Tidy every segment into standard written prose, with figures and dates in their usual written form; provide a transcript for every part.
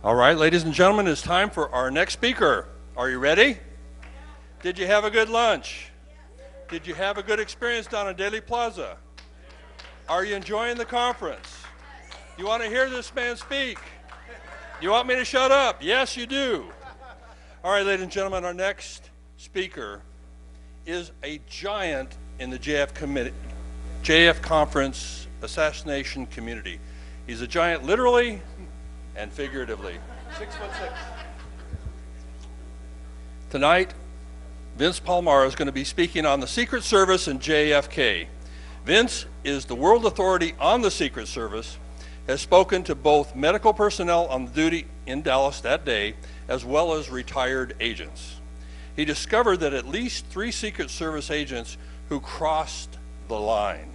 All right, ladies and gentlemen, it's time for our next speaker. Are you ready? Did you have a good lunch? Did you have a good experience down in Daly Plaza? Are you enjoying the conference? You want to hear this man speak? You want me to shut up? Yes, you do. All right, ladies and gentlemen, our next speaker is a giant in the JF Conference assassination community. He's a giant literally and figuratively. 6'6". Tonight, Vince Palamara is going to be speaking on the Secret Service and JFK. Vince is the world authority on the Secret Service, has spoken to both medical personnel on duty in Dallas that day, as well as retired agents. He discovered that at least 3 Secret Service agents who crossed the line,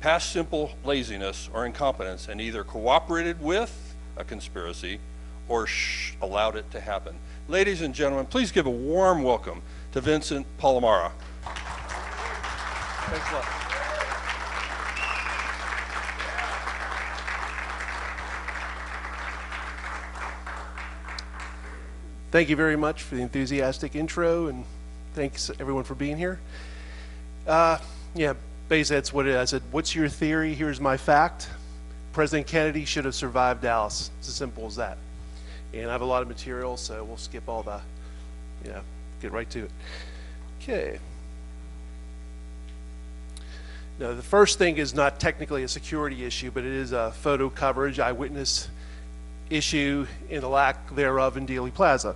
past simple laziness or incompetence, and either cooperated with a conspiracy or allowed it to happen. Ladies and gentlemen, please give a warm welcome to Vincent Palamara. Thanks a lot. Thank you very much for the enthusiastic intro, and thanks everyone for being here. Yeah, basically that's what it is. I said, what's your theory? Here's my fact. President Kennedy should have survived Dallas. It's as simple as that. And I have a lot of material, so we'll skip all the, get right to it. Okay. Now, the first thing is not technically a security issue, but it is a photo coverage, eyewitness issue, and the lack thereof in Dealey Plaza.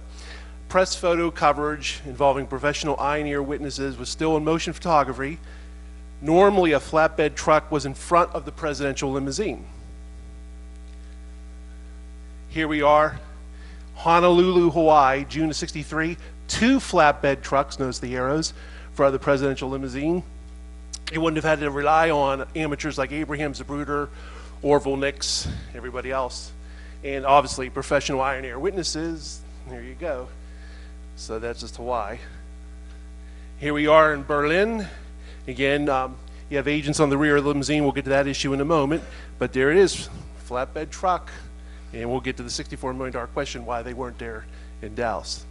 Press photo coverage involving professional eye and ear witnesses was still in motion photography. Normally, a flatbed truck was in front of the presidential limousine. Here we are, Honolulu, Hawaii, June of '63. 2 flatbed trucks, notice the arrows, for the presidential limousine. You wouldn't have had to rely on amateurs like Abraham Zapruder, Orville Nix, everybody else. And obviously, professional eye and ear witnesses, there you go. So that's just Hawaii. Here we are in Berlin. Again, you have agents on the rear of the limousine. We'll get to that issue in a moment. But there it is, flatbed truck. And we'll get to the $64 million question why they weren't there in Dallas.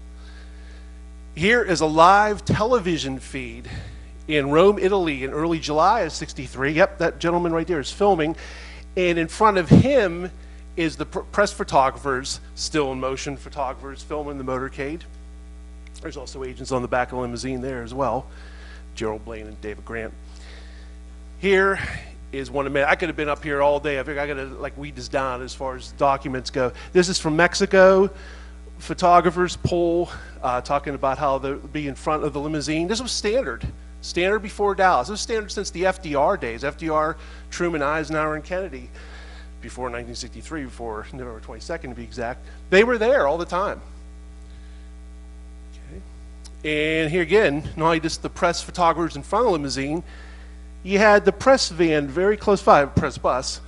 Here is a live television feed in Rome, Italy in early July of '63. Yep, that gentleman right there is filming. And in front of him is the press photographers, still in motion photographers, filming the motorcade. There's also agents on the back of the limousine there as well, Gerald Blaine and David Grant. Here is one of my, I could have been up here all day. I figured I gotta weed this down as far as documents go. This is from Mexico, photographers poll, talking about how they'll be in front of the limousine. This was standard before Dallas. This was standard since the FDR days, FDR, Truman, Eisenhower, and Kennedy, before 1963, before November 22nd to be exact. They were there all the time. Okay. And here again, not only just the press photographers in front of the limousine, you had the press van very close by, press bus,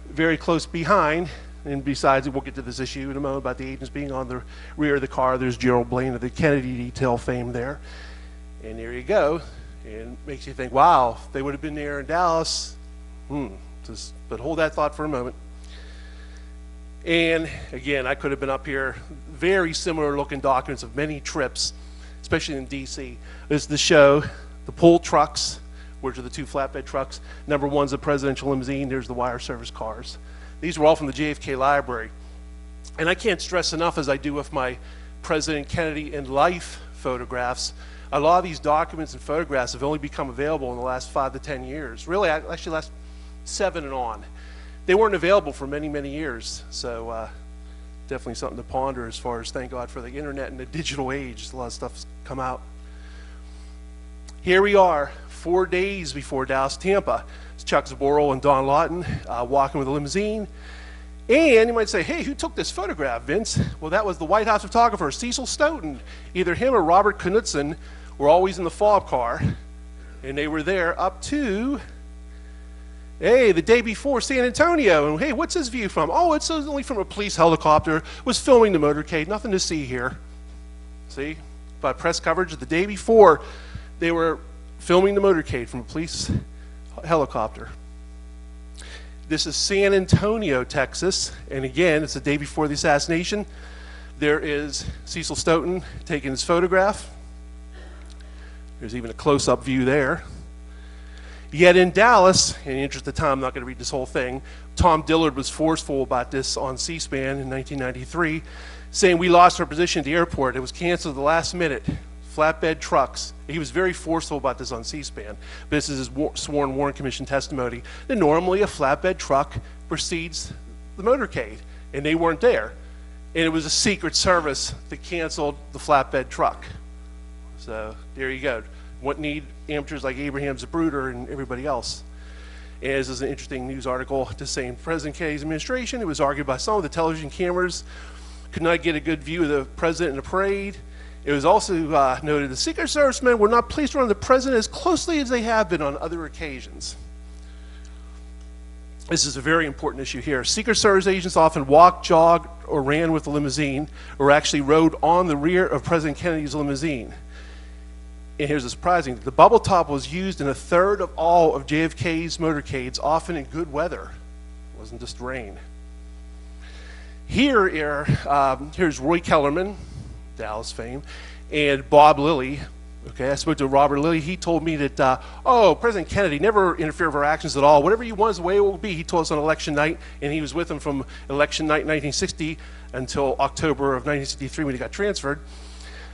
very close behind. And besides, we'll get to this issue in a moment about the agents being on the rear of the car. There's Gerald Blaine of the Kennedy detail fame there. And there you go. And it makes you think, wow, if they would have been there in Dallas. But hold that thought for a moment. And again, I could have been up here. Very similar looking documents of many trips, especially in DC. This is the show, the pull trucks, which are the 2 flatbed trucks. Number 1's the presidential limousine. There's the wire service cars. These were all from the JFK library. And I can't stress enough, as I do with my President Kennedy in life photographs, a lot of these documents and photographs have only become available in the last 5 to 10 years. Really, actually last 7 and on. They weren't available for many, many years. So definitely something to ponder as far as, thank God for the internet and the digital age. A lot of stuff's come out. Here we are, 4 days before Dallas, Tampa. It's Chuck Zboril and Don Lawton walking with a limousine. And you might say, hey, who took this photograph, Vince? Well, that was the White House photographer, Cecil Stoughton. Either him or Robert Knudsen were always in the fob car. And they were there up to, hey, the day before San Antonio. And hey, what's his view from? Oh, it's only from a police helicopter. Was filming the motorcade. Nothing to see here. See? But press coverage the day before, they were filming the motorcade from a police helicopter. This is San Antonio, Texas, and again, it's the day before the assassination. There is Cecil Stoughton taking his photograph. There's even a close-up view there. Yet in Dallas, in the interest of time, I'm not going to read this whole thing, Tom Dillard was forceful about this on C-SPAN in 1993, saying we lost our position at the airport. It was canceled at the last minute. Flatbed trucks. He was very forceful about this on C-SPAN. This is his sworn Warren Commission testimony that normally a flatbed truck precedes the motorcade, and they weren't there. And it was a Secret Service that canceled the flatbed truck. So there you go. What need amateurs like Abraham Zapruder and everybody else? And this is an interesting news article just saying President Kennedy's administration, it was argued by some of the television cameras, could not get a good view of the president in the parade. It was also noted the Secret Service men were not pleased around the president as closely as they have been on other occasions. This is a very important issue here. Secret Service agents often walked, jogged, or ran with the limousine, or actually rode on the rear of President Kennedy's limousine. And here's the surprising, the bubble top was used in a third of all of JFK's motorcades, often in good weather. It wasn't just rain. Here's Roy Kellerman, Dallas fame, and Bob Lilly. Okay, I spoke to Robert Lilly. He told me that, President Kennedy never interfered with our actions at all. Whatever he wants, the way it will be. He told us on election night, and he was with him from election night 1960 until October of 1963 when he got transferred.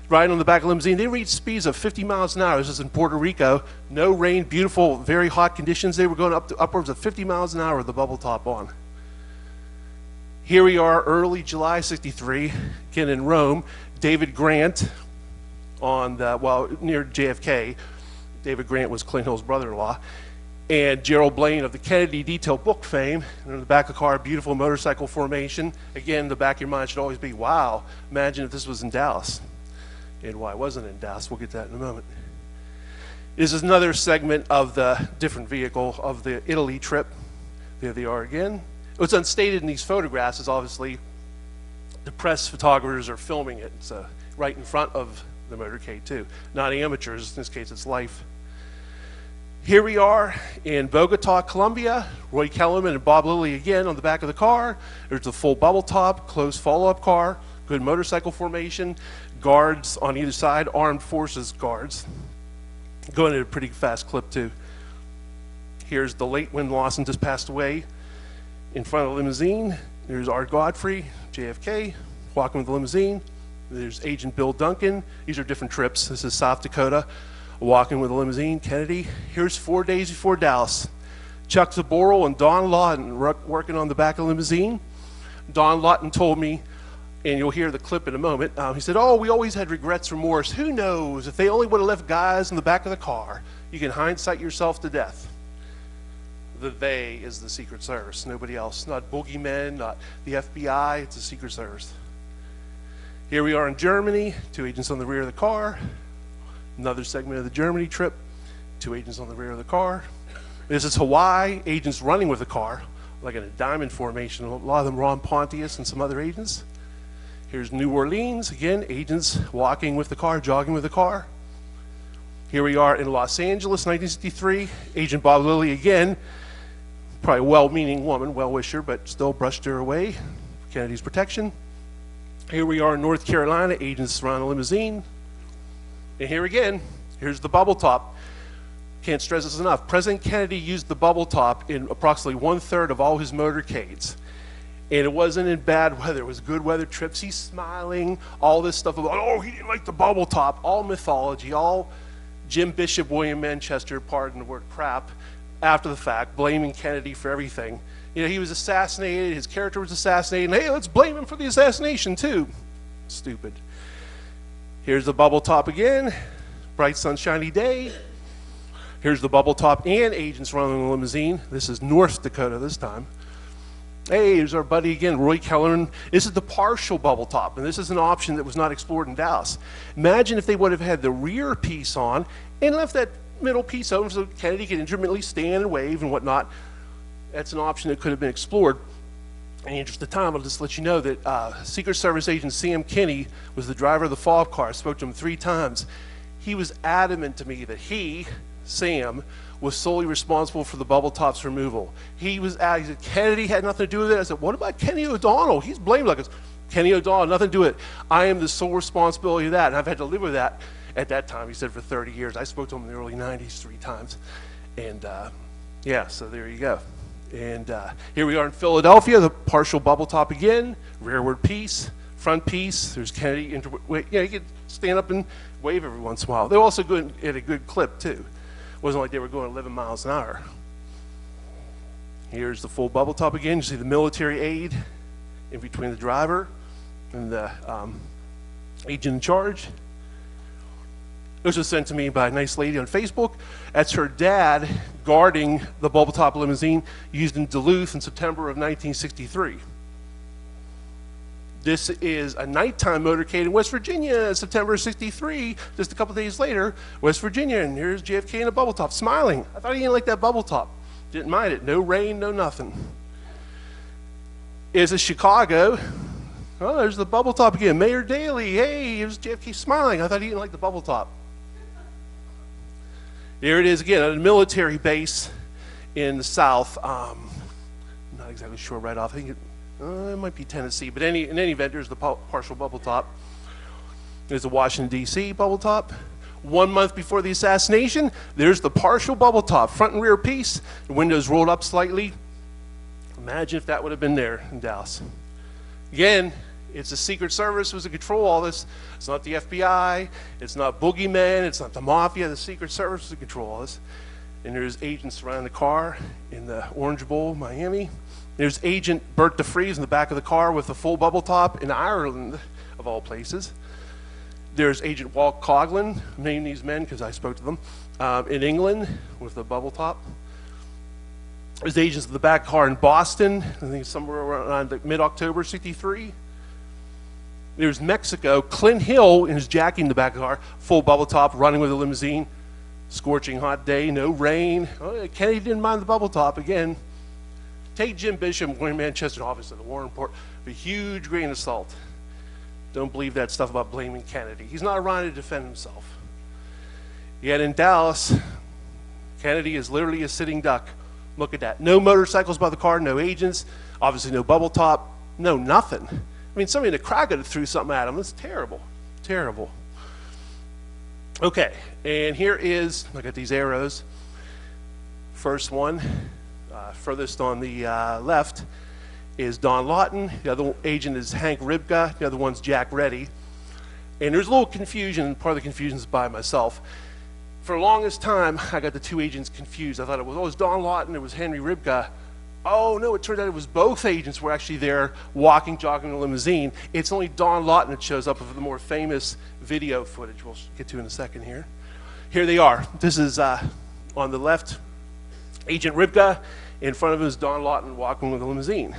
Riding on the back of the limousine, they reached speeds of 50 miles an hour. This is in Puerto Rico. No rain, beautiful, very hot conditions. They were going up to upwards of 50 miles an hour with the bubble top on. Here we are, early July '63, again in Rome. David Grant on near JFK. David Grant was Clint Hill's brother-in-law. And Gerald Blaine of the Kennedy Detail book fame. And in the back of the car, beautiful motorcycle formation. Again, the back of your mind should always be, wow, imagine if this was in Dallas. And why it wasn't in Dallas, we'll get to that in a moment. This is another segment of the different vehicle of the Italy trip. There they are again. What's unstated in these photographs is obviously the press photographers are filming it. It's right in front of the motorcade too. Not amateurs, in this case it's life. Here we are in Bogota, Colombia. Roy Kellerman and Bob Lilly again on the back of the car. There's a full bubble top, closed follow-up car, good motorcycle formation, guards on either side, armed forces guards. Going at a pretty fast clip too. Here's the late when Lawson just passed away in front of the limousine. There's Art Godfrey, JFK, walking with the limousine. There's Agent Bill Duncan. These are different trips. This is South Dakota, walking with the limousine, Kennedy. Here's 4 days before Dallas. Chuck Zaboral and Don Lawton working on the back of the limousine. Don Lawton told me, and you'll hear the clip in a moment, he said, we always had regrets, remorse. Who knows, if they only would have left guys in the back of the car. You can hindsight yourself to death. The they is the Secret Service, nobody else. Not boogeymen, not the FBI, it's the Secret Service. Here we are in Germany, 2 agents on the rear of the car. Another segment of the Germany trip, 2 agents on the rear of the car. This is Hawaii, agents running with the car, like in a diamond formation. A lot of them Ron Pontius and some other agents. Here's New Orleans, again, agents walking with the car, jogging with the car. Here we are in Los Angeles, 1963. Agent Bob Lilly again, probably a well-meaning woman, well-wisher, but still brushed her away for Kennedy's protection. Here we are in North Carolina, agents surround a limousine. And here again, here's the bubble top. Can't stress this enough. President Kennedy used the bubble top in approximately 1/3 of all his motorcades. And it wasn't in bad weather, it was good weather trips. He's smiling, all this stuff about, he didn't like the bubble top, all mythology, all Jim Bishop, William Manchester, pardon the word crap, after the fact, blaming Kennedy for everything. You know, he was assassinated, his character was assassinated, and hey, let's blame him for the assassination too. Stupid. Here's the bubble top again, bright sunshiny day. Here's the bubble top and agents running the limousine. This is North Dakota this time. Hey, here's our buddy again, Roy Kellerman. This is the partial bubble top, and this is an option that was not explored in Dallas. Imagine if they would have had the rear piece on and left that middle piece open so Kennedy could intermittently stand and wave and whatnot. That's an option that could have been explored. In the interest of time, I'll just let you know that Secret Service agent Sam Kinney was the driver of the follow-up car. I spoke to him 3 times. He was adamant to me that he, Sam, was solely responsible for the bubble top's removal. He said Kennedy had nothing to do with it. I said, what about Kenny O'Donnell? He's blamed like us. Kenny O'Donnell, nothing to do with it. I am the sole responsibility of that, and I've had to live with that at that time. He said for 30 years. I spoke to him in the early 90s 3 times. And yeah, so there you go. And here we are in Philadelphia, the partial bubble top again, rearward piece, front piece. There's Kennedy. Yeah, you could stand up and wave every once in a while. They're also good at a good clip too. It wasn't like they were going 11 miles an hour. Here's the full bubble top again. You see the military aid in between the driver and the agent in charge. This was sent to me by a nice lady on Facebook. That's her dad guarding the bubble top limousine used in Duluth in September of 1963. This is a nighttime motorcade in West Virginia, September of 63, just a couple days later, West Virginia, and here's JFK in a bubble top, smiling. I thought he didn't like that bubble top. Didn't mind it, no rain, no nothing. Is it Chicago? Oh, there's the bubble top again. Mayor Daley, hey, here's JFK smiling. I thought he didn't like the bubble top. Here it is again at a military base in the South. I'm not exactly sure right off. I think it might be Tennessee, but in any event, there's the partial bubble top. There's the Washington, D.C. bubble top. 1 month before the assassination, there's the partial bubble top, front and rear piece. The windows rolled up slightly. Imagine if that would have been there in Dallas. Again, it's the Secret Service who's in control of all this. It's not the FBI. It's not boogeymen. It's not the mafia. The Secret Service is in control of all this. And there's agents surrounding the car in the Orange Bowl, Miami. There's Agent Bert DeFries in the back of the car with the full bubble top in Ireland, of all places. There's Agent Walt Coughlin, named these men because I spoke to them, in England with the bubble top. There's agents in the back car in Boston, I think somewhere around mid-October, 63. There's Mexico, Clint Hill in his jackie in the back of the car, full bubble top, running with a limousine, scorching hot day, no rain. Oh, Kennedy didn't mind the bubble top again. Take Jim Bishop, going to Manchester office of the War Report, with a huge grain of salt. Don't believe that stuff about blaming Kennedy. He's not around to defend himself. Yet in Dallas, Kennedy is literally a sitting duck. Look at that. No motorcycles by the car, no agents, obviously no bubble top, no nothing. I mean, somebody in the crowd could have threw something at him. That's terrible, terrible. Okay, and here is, look at these arrows. First one, furthest on the left, is Don Lawton. The other agent is Hank Ribka. The other one's Jack Reddy. And there's a little confusion. Part of the confusion is by myself. For the longest time, I got the two agents confused. I thought it was Don Lawton, it was Henry Ribka. Oh no, it turned out it was both agents were actually there walking, jogging in a limousine. It's only Don Lawton that shows up with the more famous video footage we'll get to in a second here. Here they are. This is on the left, Agent Ribka. In front of him is Don Lawton walking with a limousine.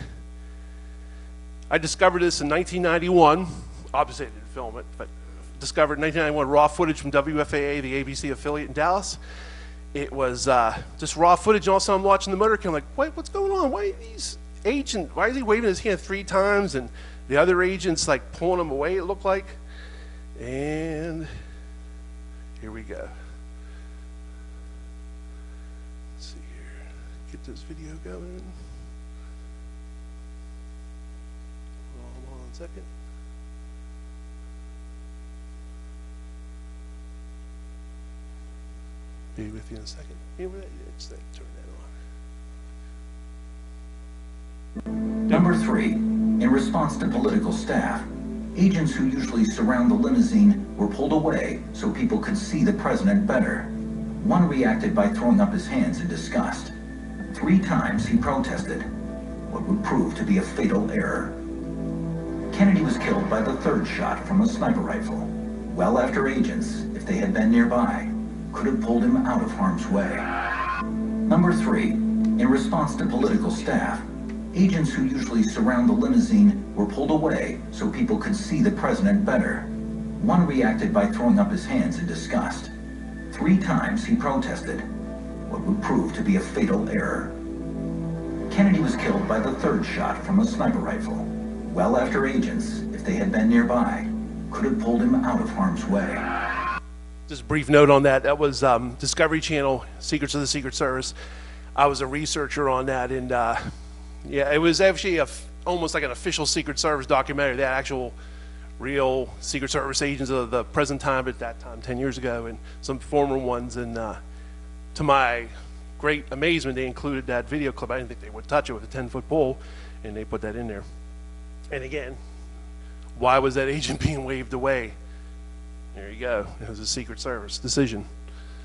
I discovered this in 1991. Obviously I didn't film it, but discovered in 1991 raw footage from WFAA, the ABC affiliate in Dallas. It was just raw footage, and also I'm watching the motorcade. I'm like, what's going on? Why is he waving his hand 3 times, and the other agent's like pulling him away, it looked like. And here we go. Let's see here. Get this video going. Hold on a second. Be with you in a second. Just turn that on. Number 3, in response to political staff, agents who usually surround the limousine were pulled away so people could see the president better. One reacted by throwing up his hands in disgust. 3 times he protested, what would prove to be a fatal error. Kennedy was killed by the 3rd shot from a sniper rifle, well after agents, if they had been nearby, could have pulled him out of harm's way. Number 3, in response to political staff, agents who usually surround the limousine were pulled away so people could see the president better. One reacted by throwing up his hands in disgust. 3 times he protested, what would prove to be a fatal error. Kennedy was killed by the 3rd shot from a sniper rifle, well after agents, if they had been nearby, could have pulled him out of harm's way. Just a brief note on that. That was Discovery Channel, Secrets of the Secret Service. I was a researcher on that, and yeah, it was actually almost like an official Secret Service documentary. They had actual real Secret Service agents of the present time, at that time, 10 years ago, and some former ones. And to my great amazement, they included that video clip. I didn't think they would touch it with a 10-foot pole, and they put that in there. And again, why was that agent being waved away? There you go. It was a Secret Service decision.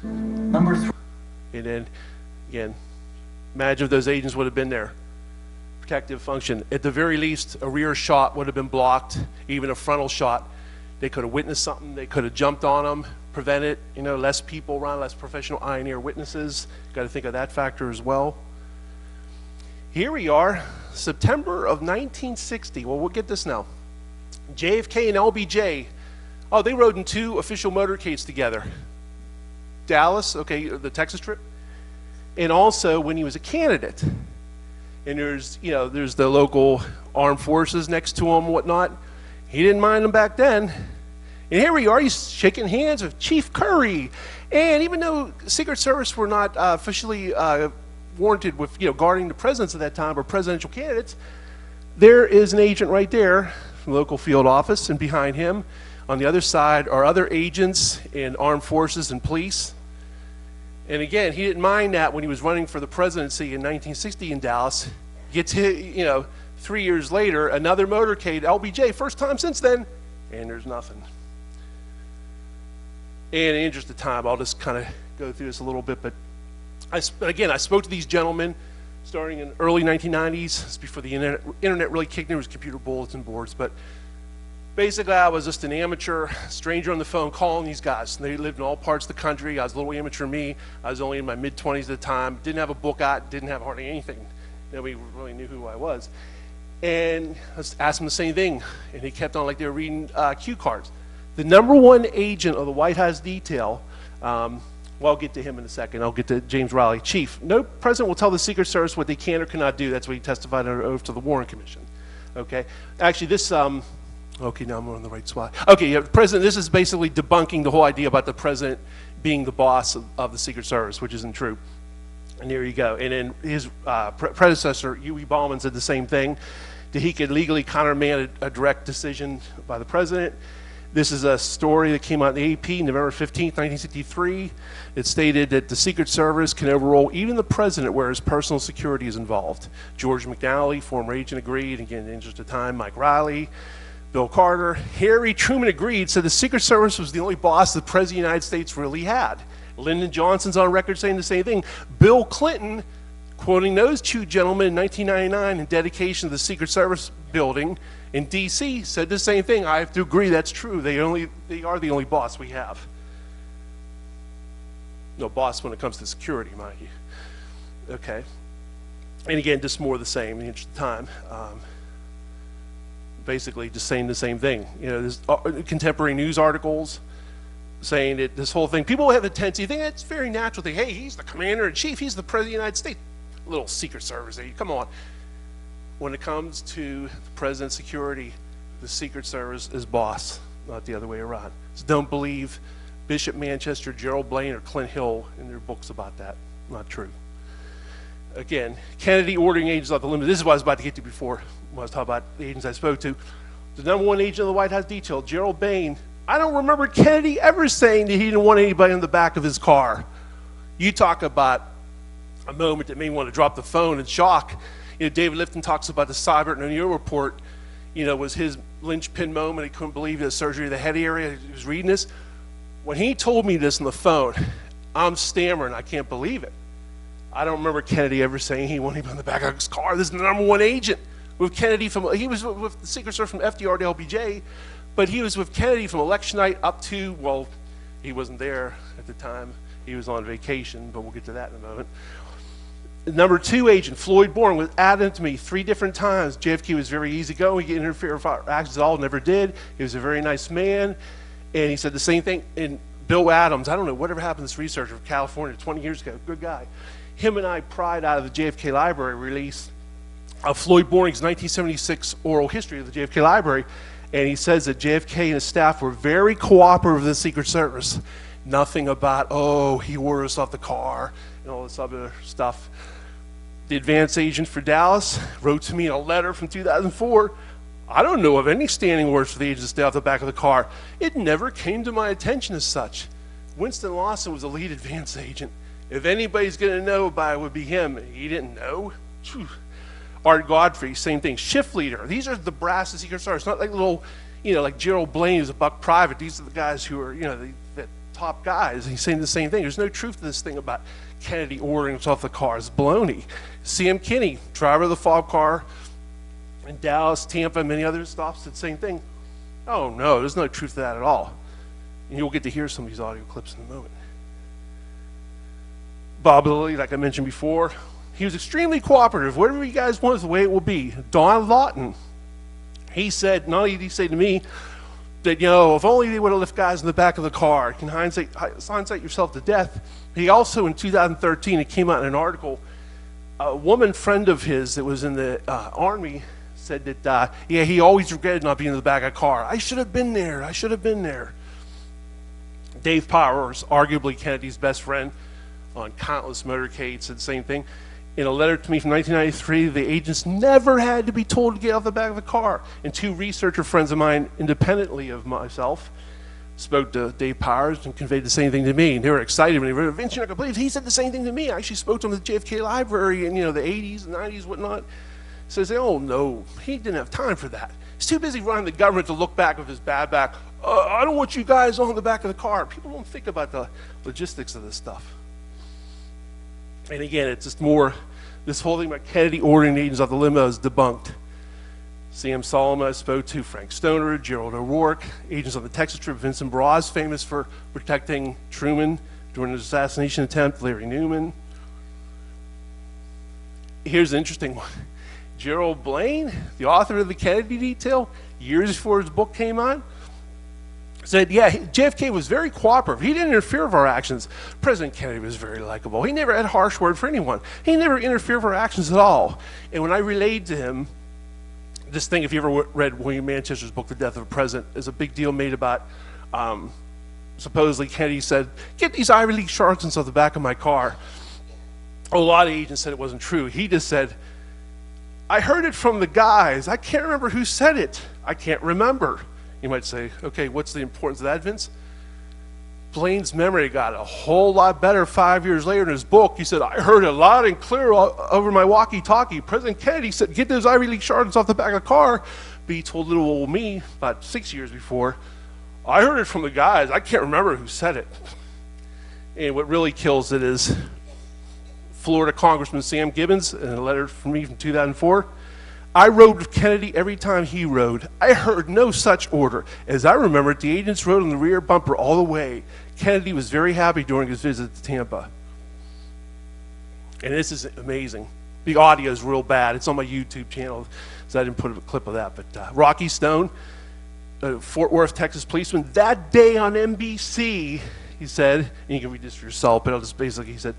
Number 3. And then, again, imagine if those agents would have been there. Protective function. At the very least, a rear shot would have been blocked, even a frontal shot. They could have witnessed something. They could have jumped on them, prevent it. You know, less people around, less professional eye and ear witnesses. Got to think of that factor as well. Here we are, September of 1960. Well, we'll get this now. JFK and LBJ, oh, they rode in 2 official motorcades together. Dallas, okay, the Texas trip, and also when he was a candidate. And there's, you know, there's the local armed forces next to him and whatnot. He didn't mind them back then. And here we are, he's shaking hands with Chief Curry. And even though Secret Service were not officially warranted with, you know, guarding the presidents at that time or presidential candidates, there is an agent right there from the local field office, and behind him on the other side are other agents in armed forces and police. And again, he didn't mind that when he was running for the presidency in 1960 in Dallas. Gets hit, you know, 3 years later, another motorcade, LBJ, first time since then, and there's nothing. And in the interest of time, I'll just kind of go through this a little bit. But again, I spoke to these gentlemen starting in early 1990s. It's before the internet really kicked in. There was computer bulletin boards, but basically, I was just an amateur stranger on the phone calling these guys. They lived in all parts of the country. I was a little amateur me. I was only in my mid-20s at the time. Didn't have a book out. Didn't have hardly anything. Nobody really knew who I was. And I just asked them the same thing. And they kept on like they were reading cue cards. The #1 agent of the White House detail, well, I'll get to him in a second. I'll get to James Riley. Chief, no president will tell the Secret Service what they can or cannot do. That's what he testified under oath to the Warren Commission. Okay? Actually, this... okay, now I'm on the right spot. Okay, yeah, President, this is basically debunking the whole idea about the president being the boss of the Secret Service, which isn't true. And there you go. And then his predecessor, Huey Ballman, said the same thing, that he could legally countermand a direct decision by the president. This is a story that came out in the AP November 15th, 1963. It stated that the Secret Service can overrule even the president where his personal security is involved. George McNally, former agent, agreed. Again, in the interest of time, Mike Riley, Bill Carter. Harry Truman agreed, said the Secret Service was the only boss the President of the United States really had. Lyndon Johnson's on record saying the same thing. Bill Clinton, quoting those 2 gentlemen in 1999 in dedication to the Secret Service building in D.C., said the same thing. I have to agree, that's true. They are the only boss we have. No boss when it comes to security, mind you. Okay. And again, just more of the same in the interest of time. Basically just saying the same thing. You know, there's contemporary news articles saying that this whole thing, people have a tendency to think it's very natural thing. Hey, he's the commander-in-chief, he's the president of the United States. A little Secret Service, come on. When it comes to the president's security, the Secret Service is boss, not the other way around. So don't believe Bishop Manchester, Gerald Blaine, or Clint Hill in their books about that. Not true. Again, Kennedy ordering agents off the limit. This is what I was about to get to before when I was talking about the agents I spoke to. The #1 agent of the White House detail, Gerald Blaine. I don't remember Kennedy ever saying that he didn't want anybody in the back of his car. You talk about a moment that made me want to drop the phone in shock. You know, David Lifton talks about the Seibert and O'Neill report, you know, was his linchpin moment. He couldn't believe the surgery of the head area. He was reading this. When he told me this on the phone, I'm stammering. I can't believe it. I don't remember Kennedy ever saying he wanted him in the back of his car. This is the #1 agent with Kennedy he was with the Secret Service from FDR to LBJ, but he was with Kennedy from election night up to, well, he wasn't there at the time. He was on vacation, but we'll get to that in a moment. #2 agent, Floyd Bourne, was adamant to me 3 different times. JFK was very easygoing. He didn't interfere with our actions at all, never did. He was a very nice man. And he said the same thing. And Bill Adams, I don't know, whatever happened to this researcher from California 20 years ago, good guy. Him and I pried out of the JFK Library release of Floyd Bourning's 1976 oral history of the JFK Library. And he says that JFK and his staff were very cooperative with the Secret Service. Nothing about, oh, he ordered us off the car and all this other stuff. The advance agent for Dallas wrote to me in a letter from 2004, I don't know of any standing orders for the agent to stay off the back of the car. It never came to my attention as such. Winston Lawson was the lead advance agent. If anybody's going to know about it, would be him. He didn't know. Phew. Art Godfrey, same thing. Shift leader. These are the brass of Secret Service. Not like little, like Gerald Blaine is a buck private. These are the guys who are, the top guys. He's saying the same thing. There's no truth to this thing about Kennedy ordering us off the car. It's baloney. C.M. Kinney, driver of the fob car in Dallas, Tampa, and many other stops, said the same thing. Oh no, there's no truth to that at all. And you'll get to hear some of these audio clips in a moment. Bob Lilly, like I mentioned before, he was extremely cooperative. Whatever you guys want is the way it will be. Don Lawton, he said, not only did he say to me that, if only they would have left guys in the back of the car, you can hindsight yourself to death. He also, in 2013, it came out in an article, a woman friend of his that was in the Army said that, he always regretted not being in the back of the car. I should have been there. I should have been there. Dave Powers, arguably Kennedy's best friend on countless motorcades, said the same thing. In a letter to me from 1993, the agents never had to be told to get off the back of the car. And two researcher friends of mine, independently of myself, spoke to Dave Powers and conveyed the same thing to me. And they were excited when they read it. Vince, you're not going to believe he said the same thing to me. I actually spoke to him at the JFK library in the 80s and 90s, whatnot. Says, oh no, he didn't have time for that. He's too busy running the government to look back with his bad back. I don't want you guys on the back of the car. People don't think about the logistics of this stuff. And again, it's just more, this whole thing about Kennedy ordering agents off the limo is debunked. Sam Solomon I spoke to, Frank Stoner, Gerald O'Rourke, agents on the Texas trip, Vincent Bras, famous for protecting Truman during his assassination attempt, Larry Newman. Here's an interesting one. Gerald Blaine, the author of the Kennedy Detail, years before his book came out, said, JFK was very cooperative. He didn't interfere with our actions. President Kennedy was very likable. He never had a harsh word for anyone. He never interfered with our actions at all. And when I relayed to him this thing, if you ever read William Manchester's book, The Death of a President, is a big deal made about, supposedly Kennedy said, get these Ivy League charlatans off the back of my car. A lot of agents said it wasn't true. He just said, I heard it from the guys. I can't remember who said it. I can't remember. You might say, okay, what's the importance of that, Vince? Blaine's memory got a whole lot better 5 years later in his book. He said, I heard it loud and clear over my walkie-talkie. President Kennedy said, get those Ivy League charlatans off the back of the car. But he told little old me about 6 years before, I heard it from the guys. I can't remember who said it. And what really kills it is Florida Congressman Sam Gibbons, in a letter from me from 2004, I rode with Kennedy every time he rode. I heard no such order. As I remember it, the agents rode on the rear bumper all the way. Kennedy was very happy during his visit to Tampa. And this is amazing. The audio is real bad. It's on my YouTube channel, so I didn't put a clip of that. But Rocky Stone, Fort Worth, Texas policeman, that day on NBC, he said, and you can read this for yourself, but I'll just basically, he said,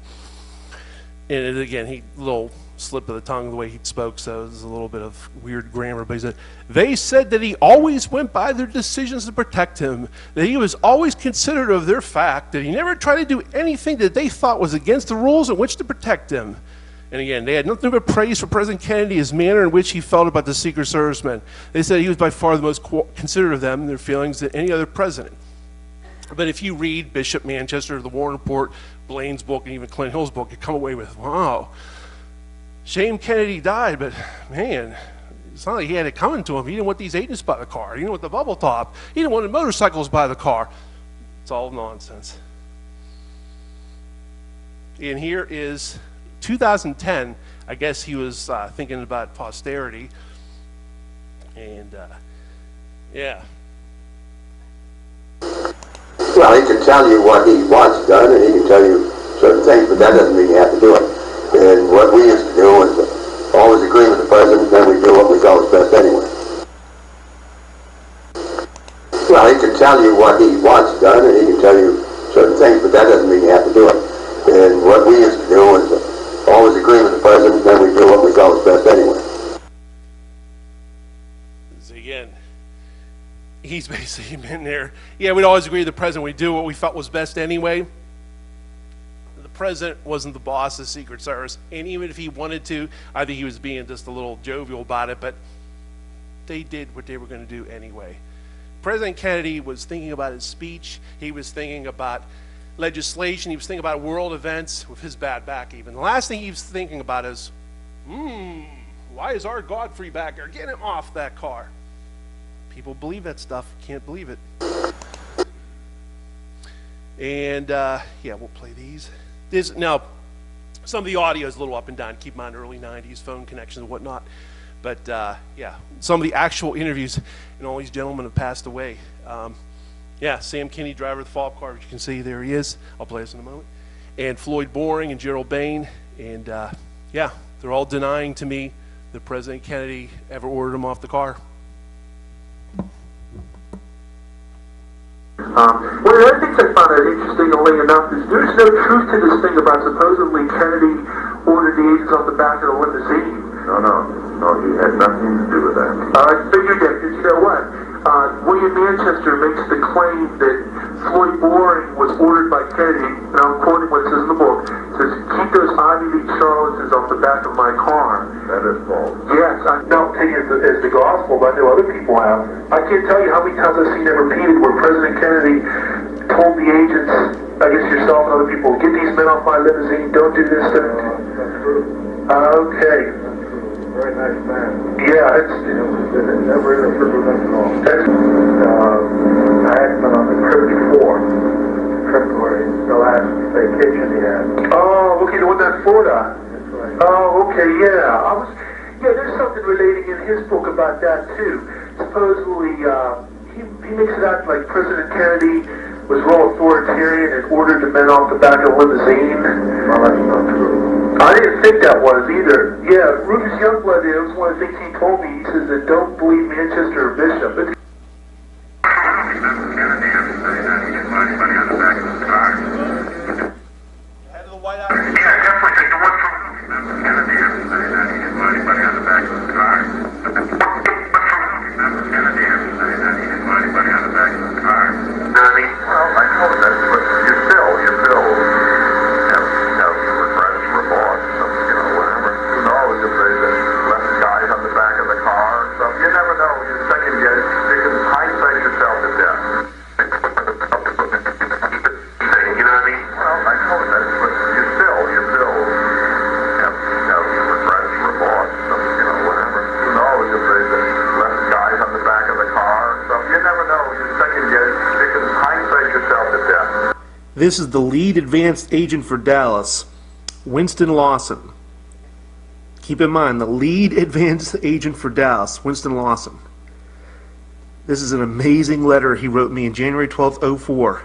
and again, he little slip of the tongue the way he spoke, so there's a little bit of weird grammar, but he said, they said that he always went by their decisions to protect him, that he was always considerate of their fact, that he never tried to do anything that they thought was against the rules in which to protect him. And again, they had nothing but praise for President Kennedy, his manner in which he felt about the Secret Service men. They said he was by far the most considerate of them and their feelings than any other president. But if you read Bishop Manchester, the Warren Report, Blaine's book, and even Clint Hill's book, you come away with, wow, shame Kennedy died, but man, it's not like he had it coming to him. He didn't want these agents by the car. He didn't want the bubble top. He didn't want the motorcycles by the car. It's all nonsense. And here is 2010. I guess he was thinking about posterity. And yeah. Well, he can tell you what he wants done, and he can tell you certain things, but that doesn't mean you have to do it. And what we used to do was always agree with the president, then we do what we felt was best anyway. Well, he can tell you what he wants done, and he can tell you certain things, but that doesn't mean you have to do it. And what we used to do was always agree with the president, then we do what we felt was best anyway. So again, he's basically been there. Yeah, we'd always agree with the president. We'd do what we felt was best anyway. The president wasn't the boss of the Secret Service, and even if he wanted to, I think he was being just a little jovial about it, but they did what they were going to do anyway. President Kennedy was thinking about his speech. He was thinking about legislation. He was thinking about world events with his bad back even. The last thing he was thinking about is, why is our Godfrey back there? Get him off that car. People believe that stuff. Can't believe it. And yeah, we'll play these. Now, some of the audio is a little up and down. Keep in mind, early 90s, phone connections and whatnot. But yeah, some of the actual interviews, and all these gentlemen have passed away. Yeah, Sam Kinney, driver of the follow-up car, which you can see, there he is. I'll play this in a moment. And Floyd Boring and Gerald Bain. And yeah, they're all denying to me that President Kennedy ever ordered him off the car. One of the other things I found out interestingly enough is there's no truth to this thing about supposedly Kennedy ordered the agents off the back of the limousine. No, he had nothing to do with that. I figured that, because you know what? William Manchester makes the claim that Floyd Boring was ordered by Kennedy, and I'm quoting what it says in the book, it says, keep those Ivy League charlatans off the back of my car. That is false. Yes, I don't take it as the gospel, but I know other people have. I can't tell you how many times I've seen it repeated where President Kennedy told the agents, I guess yourself and other people, get these men off my limousine, don't do this. That's true. Okay. Very nice man. Yeah, it's... Never interfered with us at all. That's... I had been on the trip before. Trip where the last vacation he had. Oh, okay, the one in Florida. That's right. Oh, okay, yeah. Yeah, there's something relating in his book about that, too. Supposedly, he makes it out like President Kennedy was real authoritarian and ordered the men off the back of the limousine. No, that's not true. I didn't think that was either. Yeah, Rufus Youngblood, it was one of the things he told me. He says that don't believe Manchester or Bishop. It's Kennedy didn't say that. He didn't want anybody on the back of the car. Head of the White House. Yeah, definitely take the one from Kennedy didn't say that. He didn't want anybody on the back of the car. Kennedy didn't say that. He didn't want anybody on the back of the car. know what I mean? Well, I know that, but you still have regrets, remorse, whatever. Who knows if they left guys on the back of the car or something. You never know. You second guess. You can hindsight yourself to death. You know what I mean? Well, I know that, but you still have regrets, remorse, whatever. Who knows if they left guys on the back of the car or something. You never know. You second guess. You can hindsight yourself to death. This is the lead advanced agent for Dallas, Winston Lawson. Keep in mind, the lead advanced agent for Dallas, Winston Lawson. This is an amazing letter he wrote me in January 12th, 04.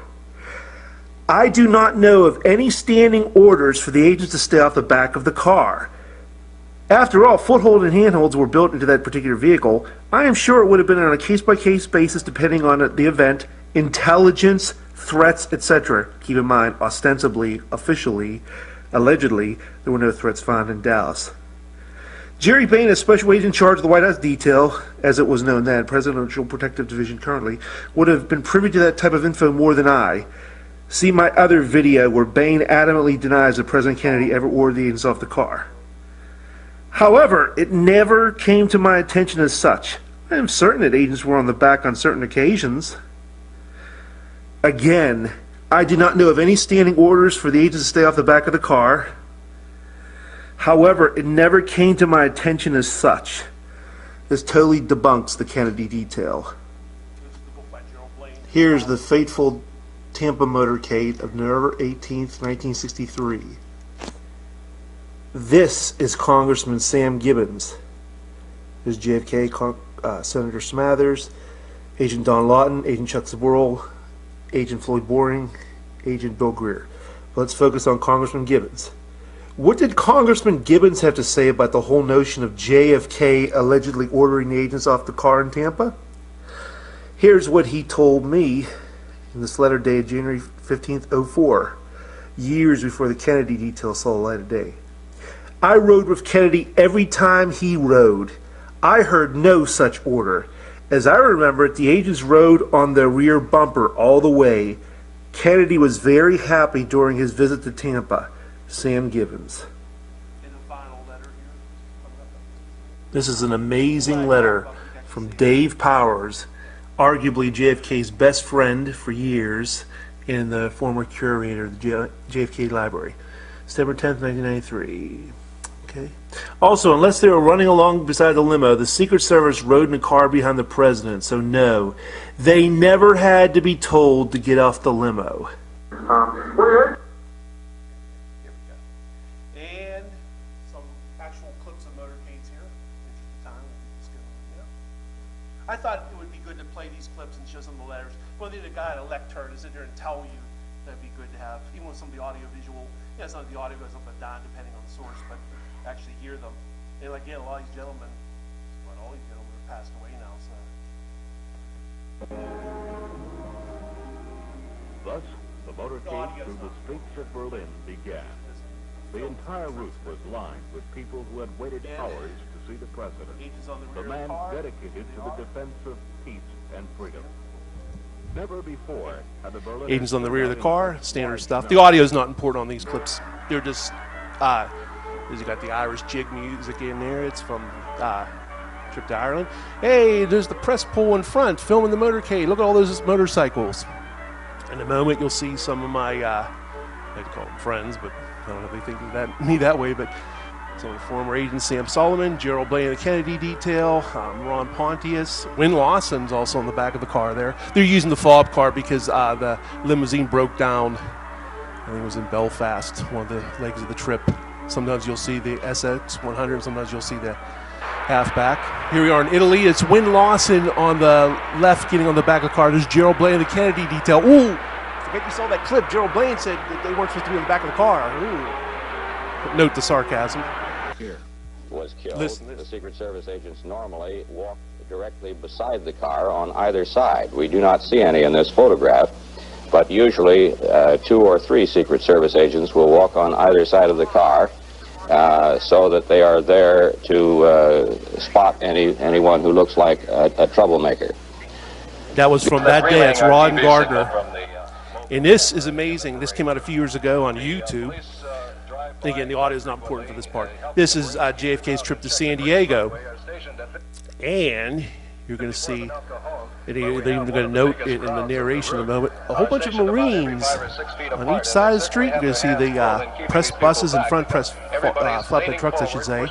I do not know of any standing orders for the agents to stay off the back of the car. After all, foothold and handholds were built into that particular vehicle. I am sure it would have been on a case-by-case basis depending on the event, intelligence, threats, etc. Keep in mind, ostensibly, officially, allegedly, there were no threats found in Dallas. Jerry Bain, a special agent in charge of the White House detail, as it was known then, Presidential Protective Division currently, would have been privy to that type of info more than I. See my other video where Bain adamantly denies that President Kennedy ever ordered the agents off the car. However, it never came to my attention as such. I am certain that agents were on the back on certain occasions. Again, I do not know of any standing orders for the agents to stay off the back of the car. However, it never came to my attention as such. This totally debunks the Kennedy detail. Here's the fateful Tampa motorcade of November 18th, 1963. This is Congressman Sam Gibbons. There's JFK, Senator Smathers, Agent Don Lawton, Agent Chuck Zaboril, Agent Floyd Boring, Agent Bill GREER. Let's focus on Congressman Gibbons. What did Congressman Gibbons have to say about the whole notion of JFK allegedly ordering the agents off the car in Tampa? Here's what he told me in this letter dated January 15th, 04, years before the Kennedy detail saw the light of day. I rode with Kennedy every time he rode. I heard no such order. As I remember it, the agents rode on the rear bumper all the way. Kennedy was very happy during his visit to Tampa. Sam Gibbons. This is an amazing letter from Dave Powers, arguably JFK's best friend for years and the former curator of the JFK Library. September 10th, 1993. Okay. Also, unless they were running along beside the limo, the Secret Service rode in a car behind the president. So no, they never had to be told to get off the limo. And some actual clips of motorcades here. Interesting time. I thought it would be good to play these clips and show some of the letters. One thing the guy at a lectern is in there and tell you that'd be good to have, even with some of the audio visual. Yeah, some of the audio goes up and down depending on the source, but actually hear them. And again, a lot of these gentlemen, well, all these gentlemen have passed away now, so. Thus, the motorcade through the streets of Berlin began. The entire route was lined with people who had waited hours to see the president, the man dedicated to the defense of peace and freedom. Never before had the Berlin Agents on the rear of the car, standard stuff. The audio is not important on these clips. They're just, you got the Irish jig music in there. It's from Trip to Ireland. Hey, there's the press pool in front, filming the motorcade. Look at all those motorcycles. In a moment, you'll see some of my, I like to call them friends, but I don't know if they think of me that way, but some of the former agents, Sam Solomon, Gerald Blaine of the Kennedy detail, Ron Pontius, Win Lawson's also on the back of the car there. They're using the fob car because the limousine broke down. I think it was in Belfast, one of the legs of the trip. Sometimes you'll see the SX-100, sometimes you'll see the halfback. Here we are in Italy. It's Win Lawson on the left getting on the back of the car. There's Gerald Blaine of the Kennedy detail. Ooh, forget you saw that clip. Gerald Blaine said that they weren't supposed to be on the back of the car. Ooh. Note the sarcasm. Was killed. The Secret Service agents normally walk directly beside the car on either side. We do not see any in this photograph, but usually 2 or 3 Secret Service agents will walk on either side of the car so that they are there to spot anyone who looks like a troublemaker. That was from that day. It's Ron Gardner. And this is amazing. This came out a few years ago on YouTube. Again, the audio is not important for this part. This is JFK's trip to San Diego. And you're going to see, and they're even going to note it in the narration in a moment, a whole bunch of Marines on each side of the street. You're going to see the press buses and front press flatbed trucks, I should say.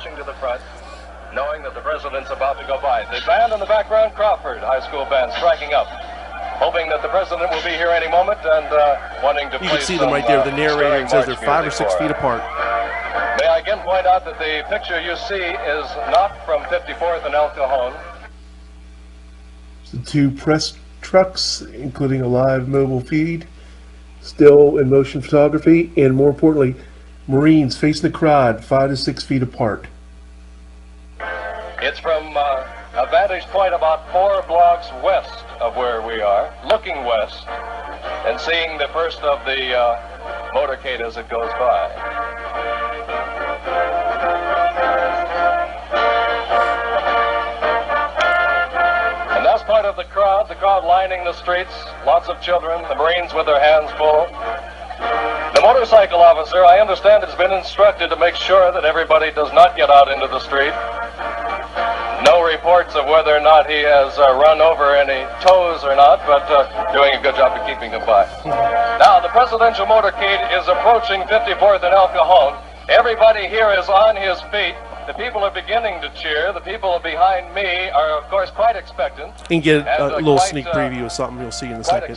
Knowing that the president's about to go by. The band in the background, Crawford High School band, striking up. Hoping that the president will be here any moment and wanting to You can see them right there. The narrator says they're 5 or 6 feet apart. May I again point out that the picture you see is not from 54th and El Cajon. The 2 press trucks, including a live mobile feed, still in motion photography, and more importantly, Marines facing the crowd 5 to 6 feet apart. It's from a vantage point about 4 blocks west of where we are, looking west and seeing the first of the motorcade as it goes by. And that's part of the crowd lining the streets, lots of children, the Marines with their hands full. The motorcycle officer, I understand, has been instructed to make sure that everybody does not get out into the street. No reports of whether or not he has run over any toes or not, but doing a good job of keeping them by. Now, the presidential motorcade is approaching 54th and El Cajon. Everybody here is on his feet. The people are beginning to cheer. The people behind me are, of course, quite expectant. And get a little sneak preview of something you'll see in a second.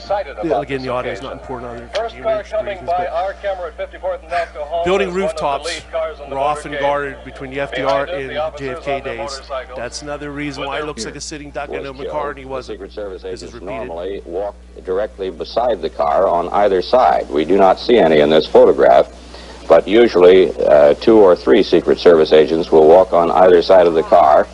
Again, the audio is not important. First car coming by our camera at 54th and El Cajon. Building rooftops were often guarded between the FDR and JFK days. That's another reason why it looks like a sitting duck in a car, and he wasn't. Secret Service agents normally walk directly beside the car on either side. We do not see any in this photograph. But usually 2 or 3 Secret Service agents will walk on either side of the car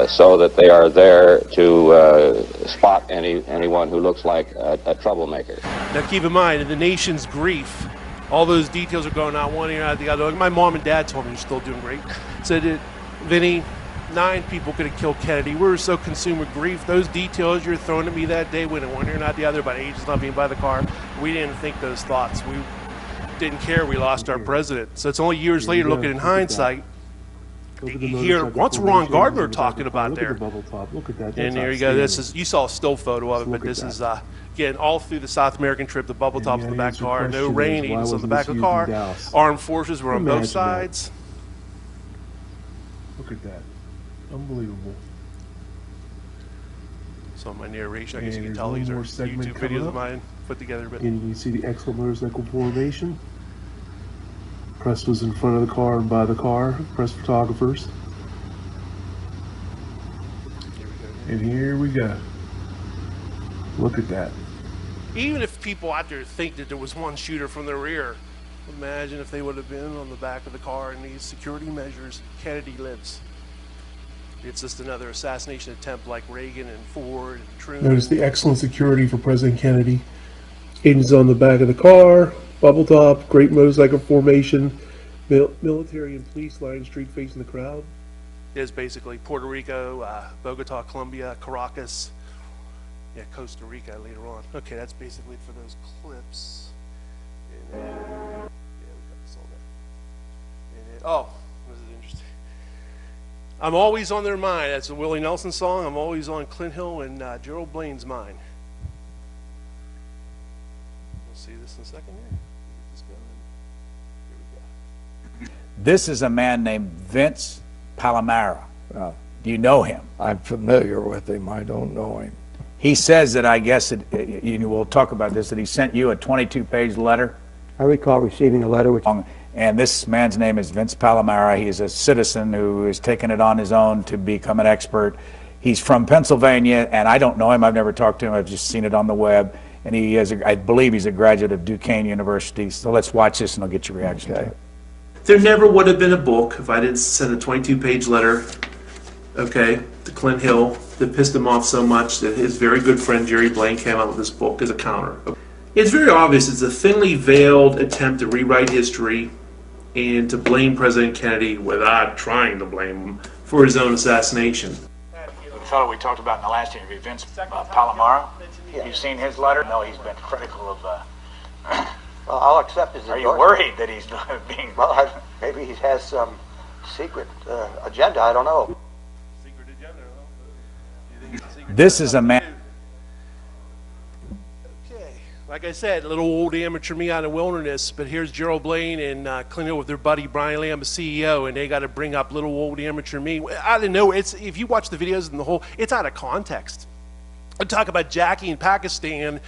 so that they are there to spot anyone who looks like a troublemaker. Now keep in mind, in the nation's grief, all those details are going out one ear out the other. Like my mom and dad told me, you're still doing great. Said, Vinny, 9 people could have killed Kennedy. We were so consumed with grief. Those details you're throwing at me that day, when one ear not the other, about agents not being by the car, we didn't think those thoughts. We didn't care we lost our president. So it's only years later, looking in hindsight, you hear, what's Ron Gardner talking about there? And there you go. This is, you saw a still photo of it, but this is, again, all through the South American trip, the bubble tops in the back car, no rain, agents on the back of the car. Armed forces were on both sides. Look at that. Unbelievable. So my narration, I guess you can tell these are YouTube videos of mine put together. But and you see the excellent motorcycle formation. Press was in front of the car and by the car. Press photographers. And here we go. Look at that. Even if people out there think that there was one shooter from the rear, imagine if they would have been on the back of the car and these security measures. Kennedy lives. It's just another assassination attempt like Reagan and Ford and Truman. Notice the excellent security for President Kennedy. Agents on the back of the car, bubble top, great motorcycle formation, military and police lining street facing the crowd. Is basically Puerto Rico, Bogota, Colombia, Caracas, yeah, Costa Rica later on. Okay, that's basically it for those clips. And then, yeah, we got this all there. And then, oh, this is interesting. I'm always on their mind. That's a Willie Nelson song. I'm always on Clint Hill and Gerald Blaine's mind. We'll see this in a second here. Get this going. Here we go. This is a man named Vince Palamara. Do you know him? I'm familiar with him. I don't know him. He says that, I guess, we'll talk about this, that he sent you a 22-page letter. I recall receiving a letter which... And this man's name is Vince Palamara. He is a citizen who has taken it on his own to become an expert. He's from Pennsylvania, and I don't know him. I've never talked to him. I've just seen it on the web. And he is, I believe he's a graduate of Duquesne University. So let's watch this and I'll get your reaction to it. There never would have been a book if I didn't send a 22-page letter, okay, to Clint Hill that pissed him off so much that his very good friend Jerry Blaine came out with this book as a counter. It's very obvious it's a thinly veiled attempt to rewrite history and to blame President Kennedy without trying to blame him for his own assassination. The fellow we talked about in the last interview, Vince Palamara, you've seen his letter? No, he's been critical of... Well, I'll accept his endorsement. Are you worried that he's being... Well, maybe he has some secret agenda, I don't know. Secret agenda, huh? This is a man... Like I said, a little old amateur me out in the wilderness, but here's Gerald Blaine and Clint Hill with their buddy Brian Lamb, the CEO, and they got to bring up little old amateur me. I didn't know. It's, if you watch the videos and the whole, it's out of context. I talk about Jackie in Pakistan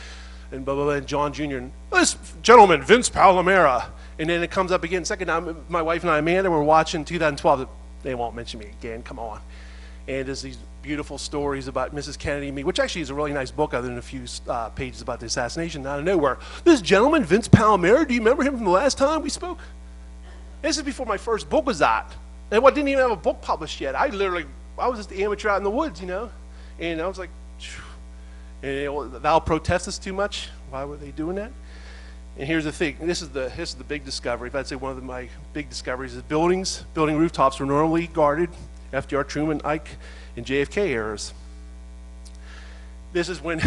and blah, blah, blah, and John Jr. and this gentleman, Vince Palamara. And then it comes up again. Second time, my wife and I, Amanda, were watching 2012. They won't mention me again. Come on. And there's these beautiful stories about Mrs. Kennedy and me, which actually is a really nice book other than a few pages about the assassination out of nowhere. This gentleman, Vince Palamara, do you remember him from the last time we spoke? This is before my first book was out. And I didn't even have a book published yet. I was just the amateur out in the woods, you know? And I was like, phew. And thou protestest too much? Why were they doing that? And here's the thing. This is the big discovery. If I'd say one of my big discoveries is building rooftops were normally guarded. FDR, Truman, Ike, and JFK eras. This is when,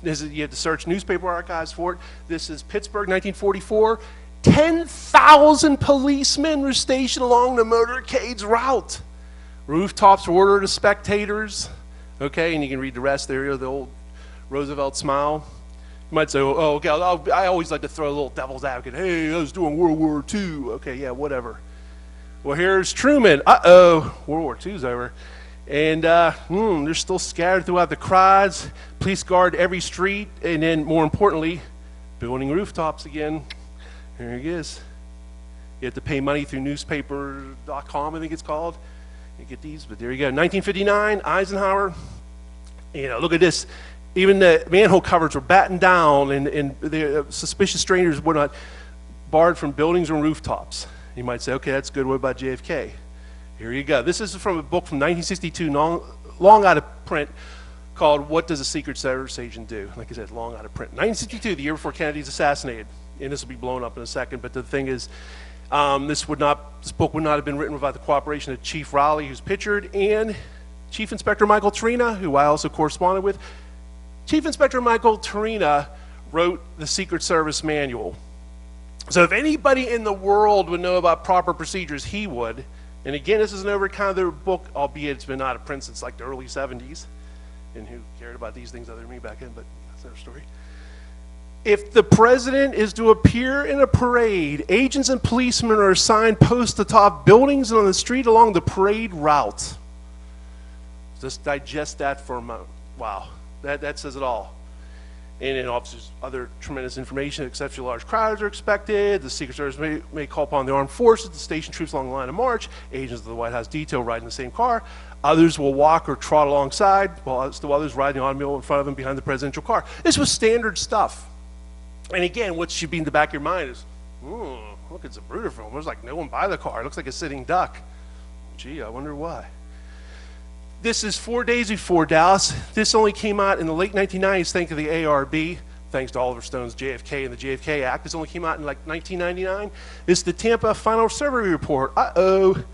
you have to search newspaper archives for it. This is Pittsburgh, 1944. 10,000 policemen were stationed along the motorcade's route. Rooftops were ordered to spectators. Okay, and you can read the rest there, the old Roosevelt smile. You might say, oh, okay, I always like to throw a little devil's advocate. Hey, I was doing World War II. Okay, yeah, whatever. Well, here's Truman. Uh-oh, World War II's over. And they're still scattered throughout the crowds. Police guard every street. And then, more importantly, building rooftops again. Here he is. You have to pay money through newspaper.com, I think it's called. You get these, but there you go. 1959, Eisenhower. You know, look at this. Even the manhole covers were battened down, and the suspicious strangers were not barred from buildings and rooftops. You might say, okay, that's good. What about JFK? Here you go. This is from a book from 1962, long out of print, called What Does a Secret Service Agent Do? Like I said, long out of print. 1962, the year before Kennedy's assassinated. And this will be blown up in a second. But the thing is, This book would not have been written without the cooperation of Chief Raleigh, who's pictured, and Chief Inspector Michael Torina, who I also corresponded with. Chief Inspector Michael Torina wrote the Secret Service manual. So if anybody in the world would know about proper procedures, he would. And again, this is an over-the-counter book, albeit it's been out of print since like the early 70s. And who cared about these things other than me back then, but that's another story. If the president is to appear in a parade, agents and policemen are assigned posts atop buildings and on the street along the parade route. Just digest that for a moment. Wow, that says it all. And then obviously other tremendous information. Exceptionally large crowds are expected. The Secret Service may call upon the armed forces to station troops along the line of march. Agents of the White House detail ride in the same car. Others will walk or trot alongside, while still others ride the automobile in front of them behind the presidential car. This was standard stuff. And again, what should be in the back of your mind is, look, it's a Bruder film. There's like no one by the car. It looks like a sitting duck. Gee, I wonder why. This is 4 days before Dallas. This only came out in the late 1990s, thanks to the ARB, thanks to Oliver Stone's JFK and the JFK Act. This only came out in like 1999. This is the Tampa Final Survey Report. The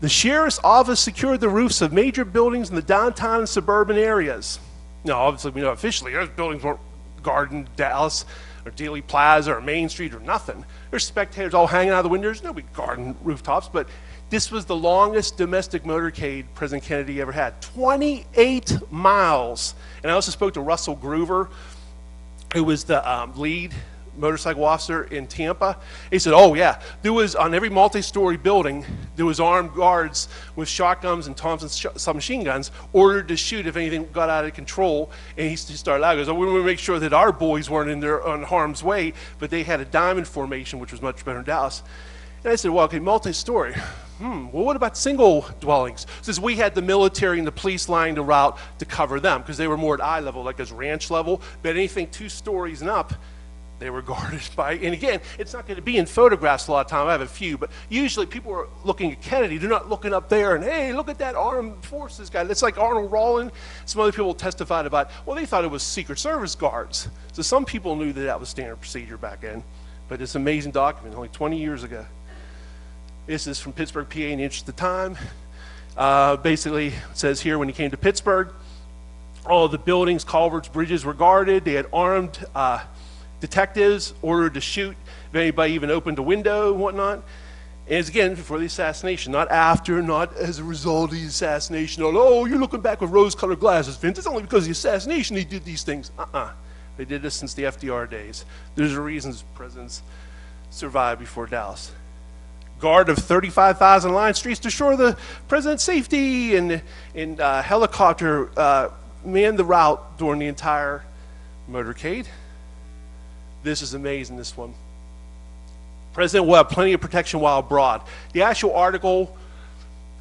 sheriff's office secured the roofs of major buildings in the downtown and suburban areas. Now, obviously, we know officially those buildings weren't guarding Dallas or Dealey Plaza or Main Street or nothing. There's spectators all hanging out of the windows, nobody guarding rooftops, but this was the longest domestic motorcade President Kennedy ever had, 28 miles. And I also spoke to Russell Groover, who was the lead motorcycle officer in Tampa. He said, oh yeah, there was on every multi-story building, there was armed guards with shotguns and Thompson submachine guns ordered to shoot if anything got out of control. And he started out, he goes, oh, we want to make sure that our boys weren't in there on harm's way, but they had a diamond formation, which was much better in Dallas. And I said, well, okay, multi-story. Well, what about single dwellings? Since we had the military and the police lining the route to cover them, because they were more at eye level, like as ranch level, but anything 2 stories and up, they were guarded by, and again, it's not going to be in photographs a lot of time. I have a few, but usually people are looking at Kennedy. They're not looking up there and, hey, look at that armed forces guy. That's like Arnold Rawlin. Some other people testified about, well, they thought it was Secret Service guards. So some people knew that that was standard procedure back then, but it's an amazing document, only 20 years ago. This is from Pittsburgh, PA, in the interest of time. Basically, it says here, when he came to Pittsburgh, all the buildings, culverts, bridges were guarded. They had armed detectives ordered to shoot if anybody even opened a window and whatnot. And it's again before the assassination, not after, not as a result of the assassination. Oh, you're looking back with rose-colored glasses, Vince. It's only because of the assassination he did these things. They did this since the FDR days. There's a reason presidents survived before Dallas. Guard of 35,000 line streets to assure the president's safety, and helicopter manned the route during the entire motorcade. This is amazing, this one. President will have plenty of protection while abroad. The actual article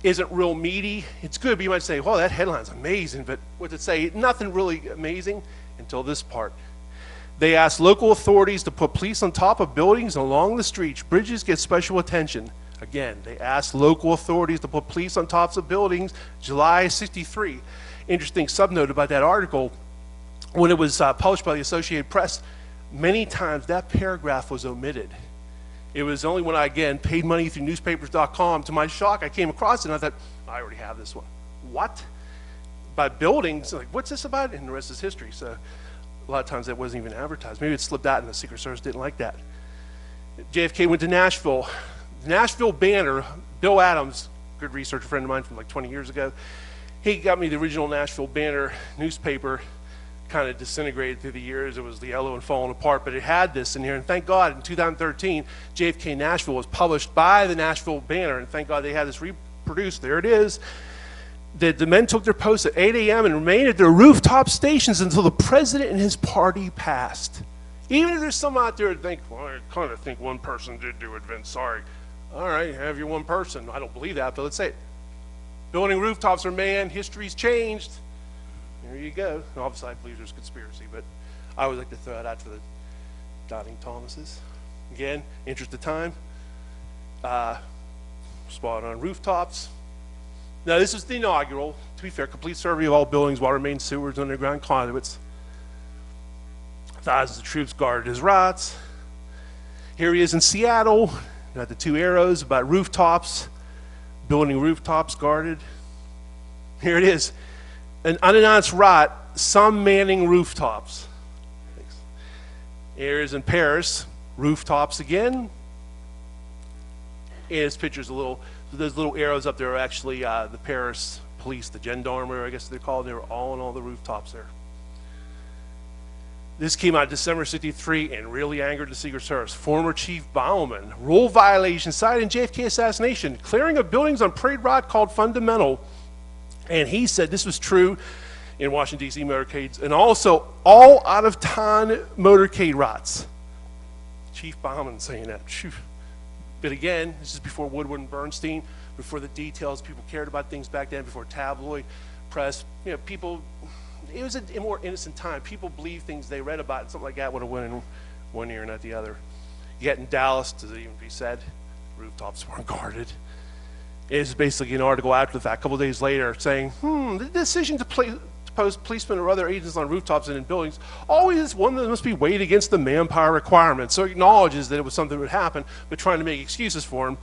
isn't real meaty. It's good, but you might say, well, that headline's amazing, but what's it say? Nothing really amazing until this part. They asked local authorities to put police on top of buildings and along the streets. Bridges get special attention. Again, they asked local authorities to put police on tops of buildings, July '63. Interesting subnote about that article, when it was published by the Associated Press, many times that paragraph was omitted. It was only when I, again, paid money through newspapers.com, to my shock, I came across it and I thought, I already have this one. What? By buildings? Like, what's this about? And the rest is history. So a lot of times that wasn't even advertised. Maybe it slipped out and the Secret Service didn't like that. JFK went to Nashville. The Nashville Banner, Bill Adams, good researcher friend of mine from like 20 years ago, he got me the original Nashville Banner newspaper, kind of disintegrated through the years. It was yellow and falling apart, but it had this in here. And thank God in 2013, JFK Nashville was published by the Nashville Banner, and thank God they had this reproduced. There it is. The men took their posts at 8 a.m. and remained at their rooftop stations until the president and his party passed. Even if there's some out there that think, well, I kind of think one person did do it, Vince, sorry. All right, have your one person. I don't believe that, but let's say it. Building rooftops are manned, history's changed. There you go. And obviously, I believe there's conspiracy, but I would like to throw it out for the Doubting Thomases. Again, interest of time. Spot on rooftops. Now, this is the inaugural, to be fair, complete survey of all buildings, water main, sewers, underground conduits. Thousands of troops guarded his routes. Here he is in Seattle. Got the two arrows about rooftops, building rooftops guarded. Here it is, an unannounced rot, some manning rooftops. Here is in Paris, rooftops again. And this picture's a little, those little arrows up there are actually the Paris police, the gendarmerie, I guess they're called. They were all on all the rooftops there. This came out December '63 and really angered the Secret Service. Former Chief Baumann, rule violation cited in JFK assassination, clearing of buildings on Parade Route called fundamental. And he said this was true in Washington, D.C. motorcades, and also all out-of-town motorcade routes. Chief Baumann saying that. Phew. But again, this is before Woodward and Bernstein, before the details. People cared about things back then, before tabloid press. You know, people, it was a more innocent time. People believed things they read about, and something like that would have went in one ear and not the other. Yet in Dallas, does it even be said, rooftops weren't guarded. It is basically an article after the fact, a couple of days later, saying, the decision to post policemen or other agents on rooftops and in buildings always is one that must be weighed against the manpower requirements. So it acknowledges that it was something that would happen, but trying to make excuses for him.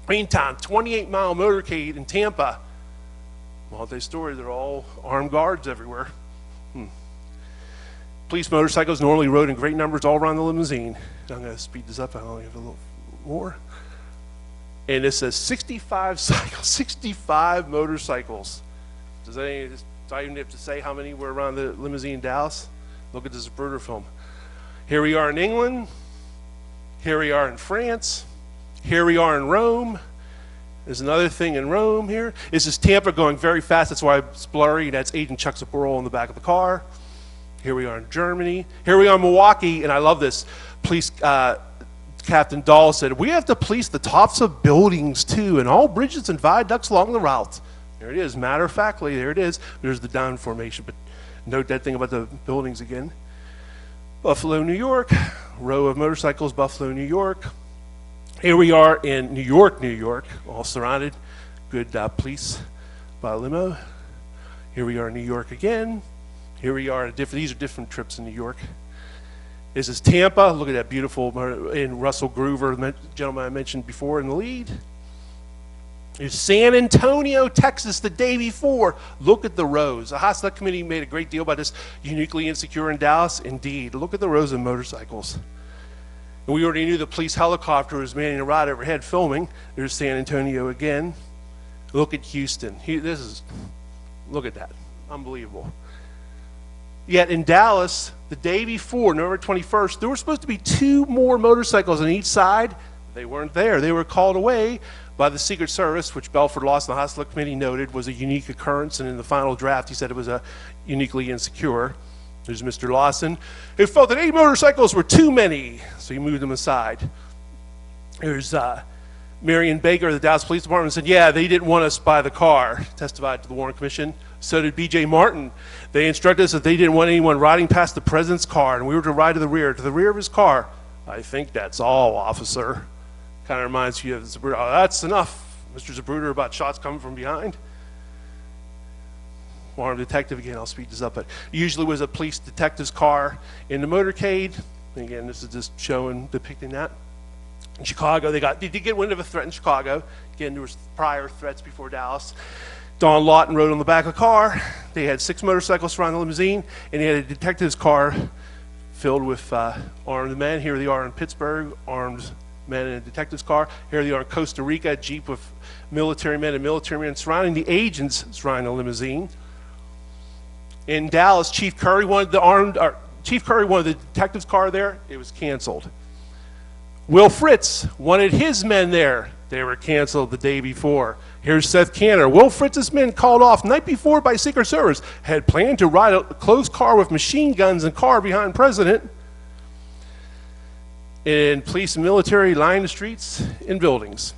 Meantime, 28-mile motorcade in Tampa. Multi-story, they're all armed guards everywhere. Police motorcycles normally rode in great numbers all around the limousine. I'm going to speed this up. I only have a little more. And it says 65 cycles, 65 motorcycles. Do I even have to say how many were around the limousine in Dallas? Look at this Zapruder film. Here we are in England. Here we are in France. Here we are in Rome. There's another thing in Rome here. This is Tampa going very fast. That's why it's blurry. That's Agent Chuck Zapruder in the back of the car. Here we are in Germany. Here we are in Milwaukee, and I love this. Police Captain Dahl said, we have to police the tops of buildings too, and all bridges and viaducts along the route. There it is, matter of factly, there it is. There's the down formation, but note that thing about the buildings again. Buffalo, New York, row of motorcycles, Buffalo, New York. Here we are in New York, New York, all surrounded. Good police by limo. Here we are in New York again. Here we are, these are different trips in New York. This is Tampa. Look at that beautiful, in Russell Groover, the gentleman I mentioned before in the lead. Here's San Antonio, Texas, the day before. Look at the rows. The House Select Committee made a great deal about this, uniquely insecure in Dallas. Indeed, look at the rows of motorcycles. And we already knew the police helicopter was manning a ride overhead filming. There's San Antonio again. Look at Houston. Look at that. Unbelievable. Yet in Dallas, the day before, November 21st, there were supposed to be 2 more motorcycles on each side. They weren't there. They were called away by the Secret Service, which Belford Lawson, the House Select Committee, noted was a unique occurrence, and in the final draft, he said it was a uniquely insecure. There's Mr. Lawson, who felt that 8 motorcycles were too many, so he moved them aside. There's Marion Baker of the Dallas Police Department said, yeah, they didn't want us by the car, testified to the Warren Commission. So did B.J. Martin. They instructed us that they didn't want anyone riding past the president's car, and we were to ride to the rear of his car. I think that's all, officer. Kind of reminds you of Zapruder. Oh, that's enough, Mr. Zapruder, about shots coming from behind. Armed detective, again, I'll speed this up, but usually was a police detective's car in the motorcade. Again, this is just depicting that. In Chicago, they did get wind of a threat in Chicago. Again, there was prior threats before Dallas. Don Lawton rode on the back of the car. They had 6 motorcycles around the limousine, and they had a detective's car filled with armed men. Here they are in Pittsburgh, armed men in a detective's car. Here they are in Costa Rica, a jeep with military men and military men surrounding the agents surrounding the limousine. In Dallas, Chief Curry wanted the detective's car there. It was canceled. Will Fritz wanted his men there. They were canceled the day before. Here's Seth Canner. Will Fritz's men called off night before by Secret Service had planned to ride a closed car with machine guns and car behind President. And police and military lined the streets and buildings.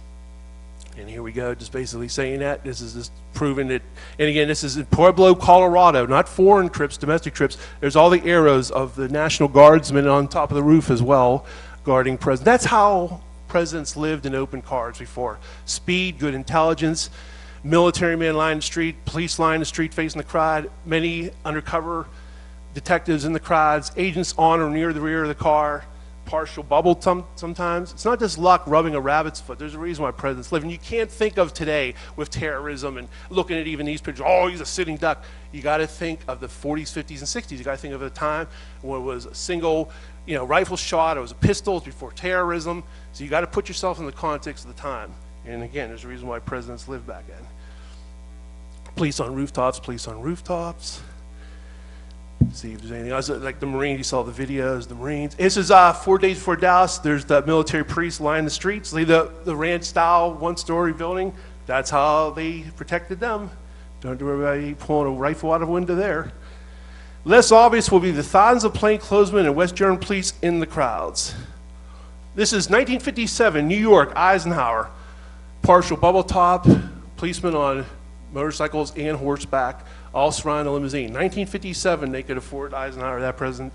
And here we go, just basically saying that. This is just proving that. And again, this is in Pueblo, Colorado, not foreign trips, domestic trips. There's all the arrows of the National Guardsmen on top of the roof as well, guarding president. That's how presidents lived in open cars before. Speed, good intelligence, military men lined the street, police lined the street facing the crowd, many undercover detectives in the crowds, agents on or near the rear of the car, partial bubble sometimes. It's not just luck rubbing a rabbit's foot. There's a reason why presidents live. And you can't think of today with terrorism and looking at even these pictures, oh, he's a sitting duck. You got to think of the 40s, 50s, and 60s. You got to think of a time when it was a single, rifle shot. It was a pistol. It was before terrorism. So you got to put yourself in the context of the time. And again, there's a reason why presidents lived back then. Police on rooftops, police on rooftops. See if there's anything else. Like the Marines, you saw the videos, the Marines. This is 4 days before Dallas. There's the military police lining the streets. The ranch-style one-story building. That's how they protected them. Don't have to worry about pulling a rifle out of a window there. Less obvious will be the thousands of plainclothesmen and West German police in the crowds. This is 1957, New York, Eisenhower. Partial bubble top, policemen on motorcycles and horseback, all surrounding a limousine. 1957, they could afford Eisenhower that president,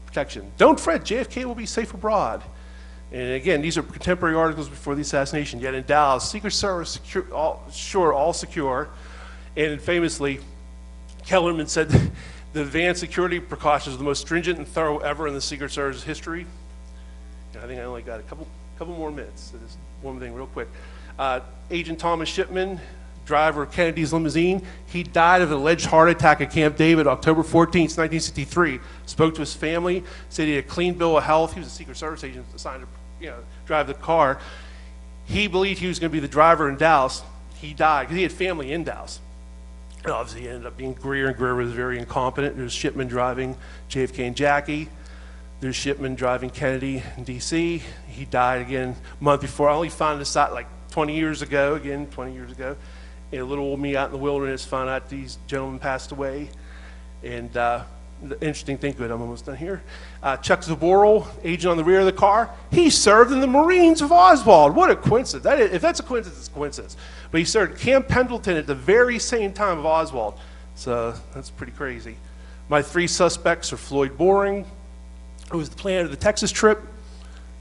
protection. Don't fret, JFK will be safe abroad. And again, these are contemporary articles before the assassination. Yet in Dallas, Secret Service all secure. And famously, Kellerman said the advanced security precautions are the most stringent and thorough ever in the Secret Service history. And I think I only got a couple more minutes. So just one thing real quick. Agent Thomas Shipman, driver of Kennedy's limousine, he died of an alleged heart attack at Camp David, October 14th, 1963. Spoke to his family, said he had a clean bill of health. He was a Secret Service agent assigned to drive the car. He believed he was going to be the driver in Dallas. He died because he had family in Dallas. And obviously, he ended up being Greer, and Greer was very incompetent. There's Shipman driving JFK and Jackie. There's Shipman driving Kennedy in D.C. He died again a month before. I only found this out like 20 years ago, and a little old me out in the wilderness found out these gentlemen passed away. And the interesting thing, good, I'm almost done here. Chuck Zaboral, agent on the rear of the car, he served in the Marines of Oswald. What a coincidence. If that's a coincidence, it's a coincidence. But he served Camp Pendleton at the very same time of Oswald. So that's pretty crazy. My 3 suspects are Floyd Boring, who was the planner of the Texas trip,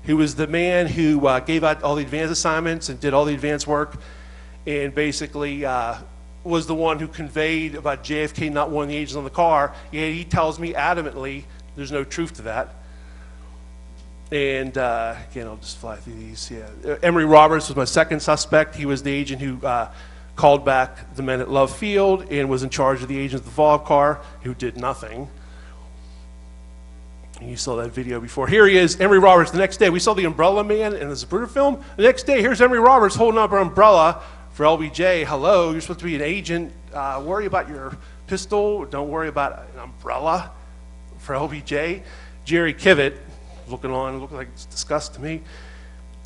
who was the man who gave out all the advance assignments and did all the advance work, and basically was the one who conveyed about JFK not wanting the agents on the car. Yeah, he tells me adamantly there's no truth to that. And again, I'll just fly through these. Yeah, Emory Roberts was my 2nd suspect. He was the agent who called back the men at Love Field and was in charge of the agents of the follow-up car, who did nothing. You saw that video before. Here he is, Emory Roberts. The next day, we saw the Umbrella Man in the Zapruder film. The next day, here's Emory Roberts holding up an umbrella for LBJ. Hello, you're supposed to be an agent. Worry about your pistol. Don't worry about an umbrella for LBJ. Jerry Kivett, looked like it's disgust to me.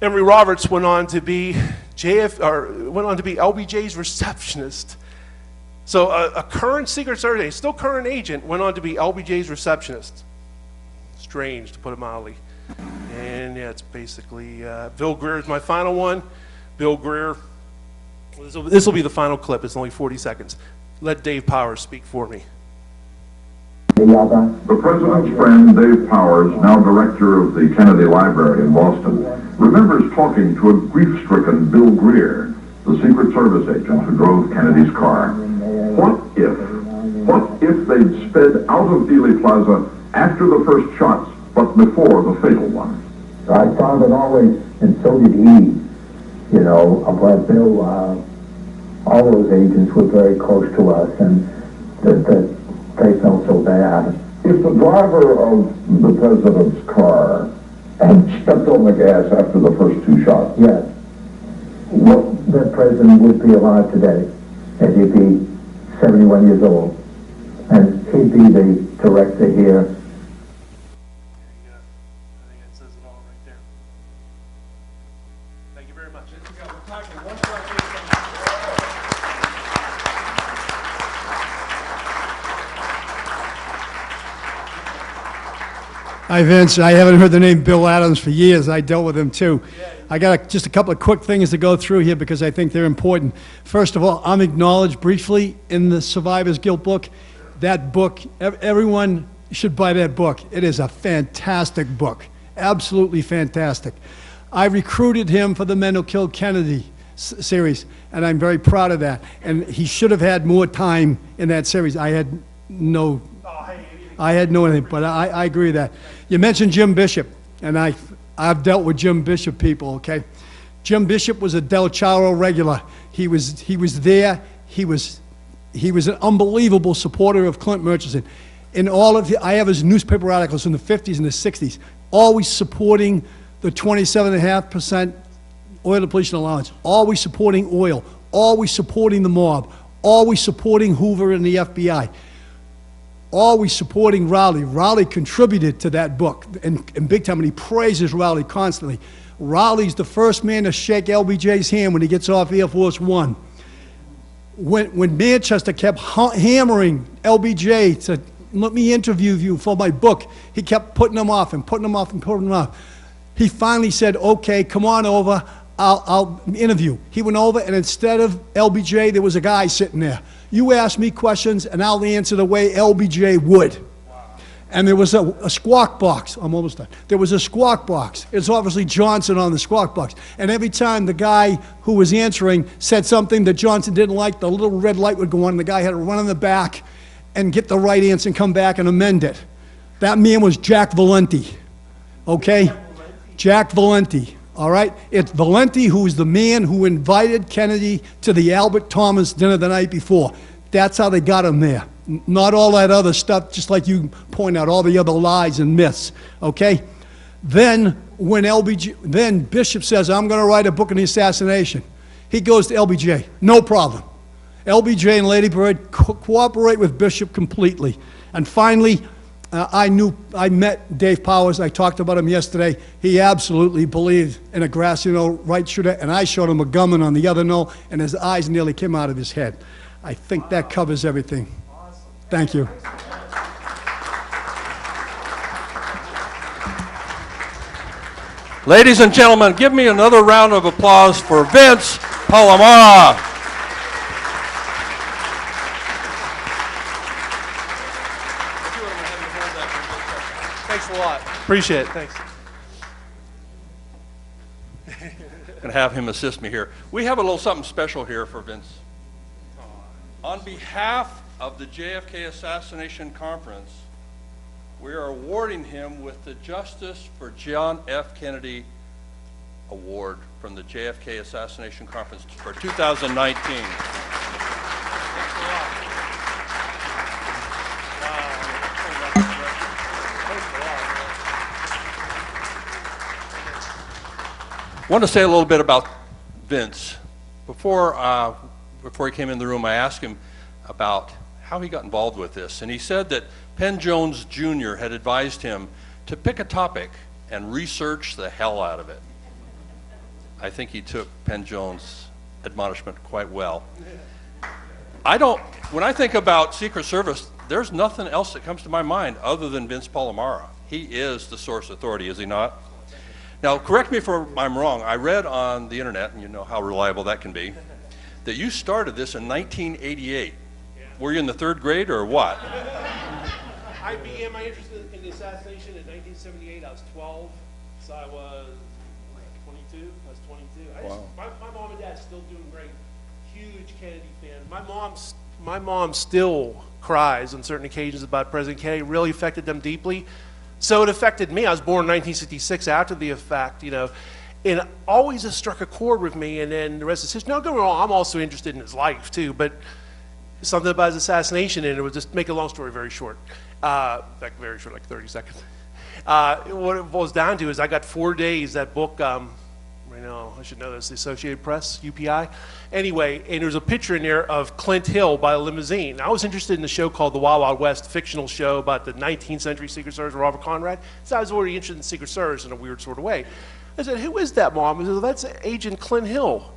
Emory Roberts went on to be LBJ's receptionist. So a current Secret Service agent, still current agent, went on to be LBJ's receptionist. Strange, to put it mildly. And yeah, it's basically Bill Greer is my final one. Bill Greer. This will be the final clip. It's only 40 seconds. Let Dave Powers speak for me. The president's friend, Dave Powers, now director of the Kennedy Library in Boston, remembers talking to a grief-stricken Bill Greer, the Secret Service agent who drove Kennedy's car. What if they'd sped out of Dealey Plaza after the first shots, but before the fatal one? I found it always, and so did he, but Bill, all those agents were very close to us, and that they felt so bad. If the driver of the president's car had stepped on the gas after the first 2 shots, yes, that president would be alive today, and he'd be 71 years old, and he'd be the director here. Hi, Vince. I haven't heard the name Bill Adams for years. I dealt with him, too. I got just a couple of quick things to go through here because I think they're important. First of all, I'm acknowledged briefly in the Survivor's Guilt book. That book, everyone should buy that book. It is a fantastic book, absolutely fantastic. I recruited him for the Men Who Killed Kennedy series, and I'm very proud of that. And he should have had more time in that series. I had no anything, but I agree with that. You mentioned Jim Bishop. and I've dealt with Jim Bishop people, okay? Jim Bishop was a Del Charo regular. He was there. He was an unbelievable supporter of Clint Murchison. In all of I have his newspaper articles in the 50s and the 60s, always supporting the 27.5% oil depletion allowance, always supporting oil, always supporting the mob, always supporting Hoover and the FBI, always supporting Rowley. Rowley contributed to that book and big time, and he praises Rowley constantly. Rowley's the first man to shake LBJ's hand when he gets off Air Force One. When Manchester kept hammering LBJ to let me interview you for my book, he kept putting him off and putting him off and putting him off. He finally said, okay, come on over, I'll interview. He went over, and instead of LBJ, there was a guy sitting there. You ask me questions, and I'll answer the way LBJ would. And there was a squawk box. I'm almost done. There was a squawk box. It's obviously Johnson on the squawk box. And every time the guy who was answering said something that Johnson didn't like, the little red light would go on, and the guy had to run in the back and get the right answer and come back and amend it. That man was Jack Valenti, okay? Jack Valenti, all right? It's Valenti who is the man who invited Kennedy to the Albert Thomas dinner the night before. That's how they got him there. Not all that other stuff, just like you point out, all the other lies and myths, okay? Then when then Bishop says, I'm gonna write a book on the assassination, he goes to LBJ, no problem. LBJ and Lady Bird cooperate with Bishop completely. And finally, I met Dave Powers. I talked about him yesterday. He absolutely believed in a Graciano right shooter, and I showed him a gunman on the other no, and his eyes nearly came out of his head. I think that covers everything. Thank you. Ladies and gentlemen, give me another round of applause for Vince Palamara. Thanks a lot. Appreciate it. Thanks. And have him assist me here. We have a little something special here for Vince. On behalf of the JFK Assassination Conference, we are awarding him with the Justice for John F. Kennedy Award from the JFK Assassination Conference for 2019. I want to say a little bit about Vince. Before he came in the room, I asked him about how he got involved with this, and he said that Penn Jones Jr. had advised him to pick a topic and research the hell out of it. I think he took Penn Jones' admonishment quite well. When I think about Secret Service, there's nothing else that comes to my mind other than Vince Palamara. He is the source authority, is he not? Now, correct me if I'm wrong. I read on the internet, and you know how reliable that can be, that you started this in 1988. Yeah. Were you in the 3rd grade or what? I began my interest in the assassination in 1978. I was 12, so I was 22. I was 22. Wow. My mom and dad still doing great. Huge Kennedy fan. My mom still cries on certain occasions about President Kennedy. It really affected them deeply. So it affected me. I was born in 1966 after the fact, you know, and always has struck a chord with me, and then the rest is history. Now, don't get me wrong, I'm also interested in his life, too, but something about his assassination, and it would just make a long story very short. Like very short, like 30 seconds. What it boils down to is I got 4 days, that book, I know, I should know this, the Associated Press, UPI. Anyway, and there's a picture in there of Clint Hill by a limousine. I was interested in the show called The Wild Wild West, fictional show about the 19th century Secret Service, Robert Conrad. So I was already interested in Secret Service in a weird sort of way. I said, who is that, Mom? She said, well, that's Agent Clint Hill.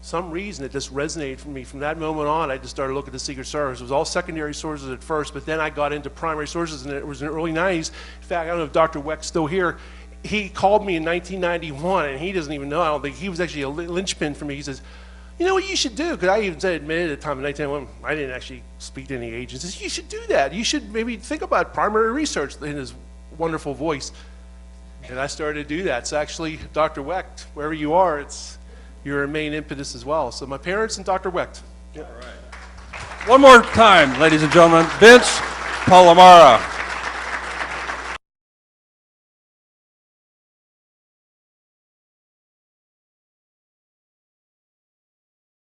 Some reason it just resonated for me. From that moment on, I just started looking at the Secret Service. It was all secondary sources at first, but then I got into primary sources, and it was in the early 90s. In fact, I don't know if Dr. Weck's still here. He called me in 1991, and he doesn't even know. I don't think he was actually a linchpin for me. He says, you know what you should do? Because I even admitted at the time in 1991, I didn't actually speak to any agents. He says, you should do that. You should maybe think about primary research, in his wonderful voice. And I started to do that. So actually, Dr. Weck, wherever you are, it's your main impetus as well. So my parents and Dr. Weck. Yep. All right. One more time, ladies and gentlemen, Vince Palamara.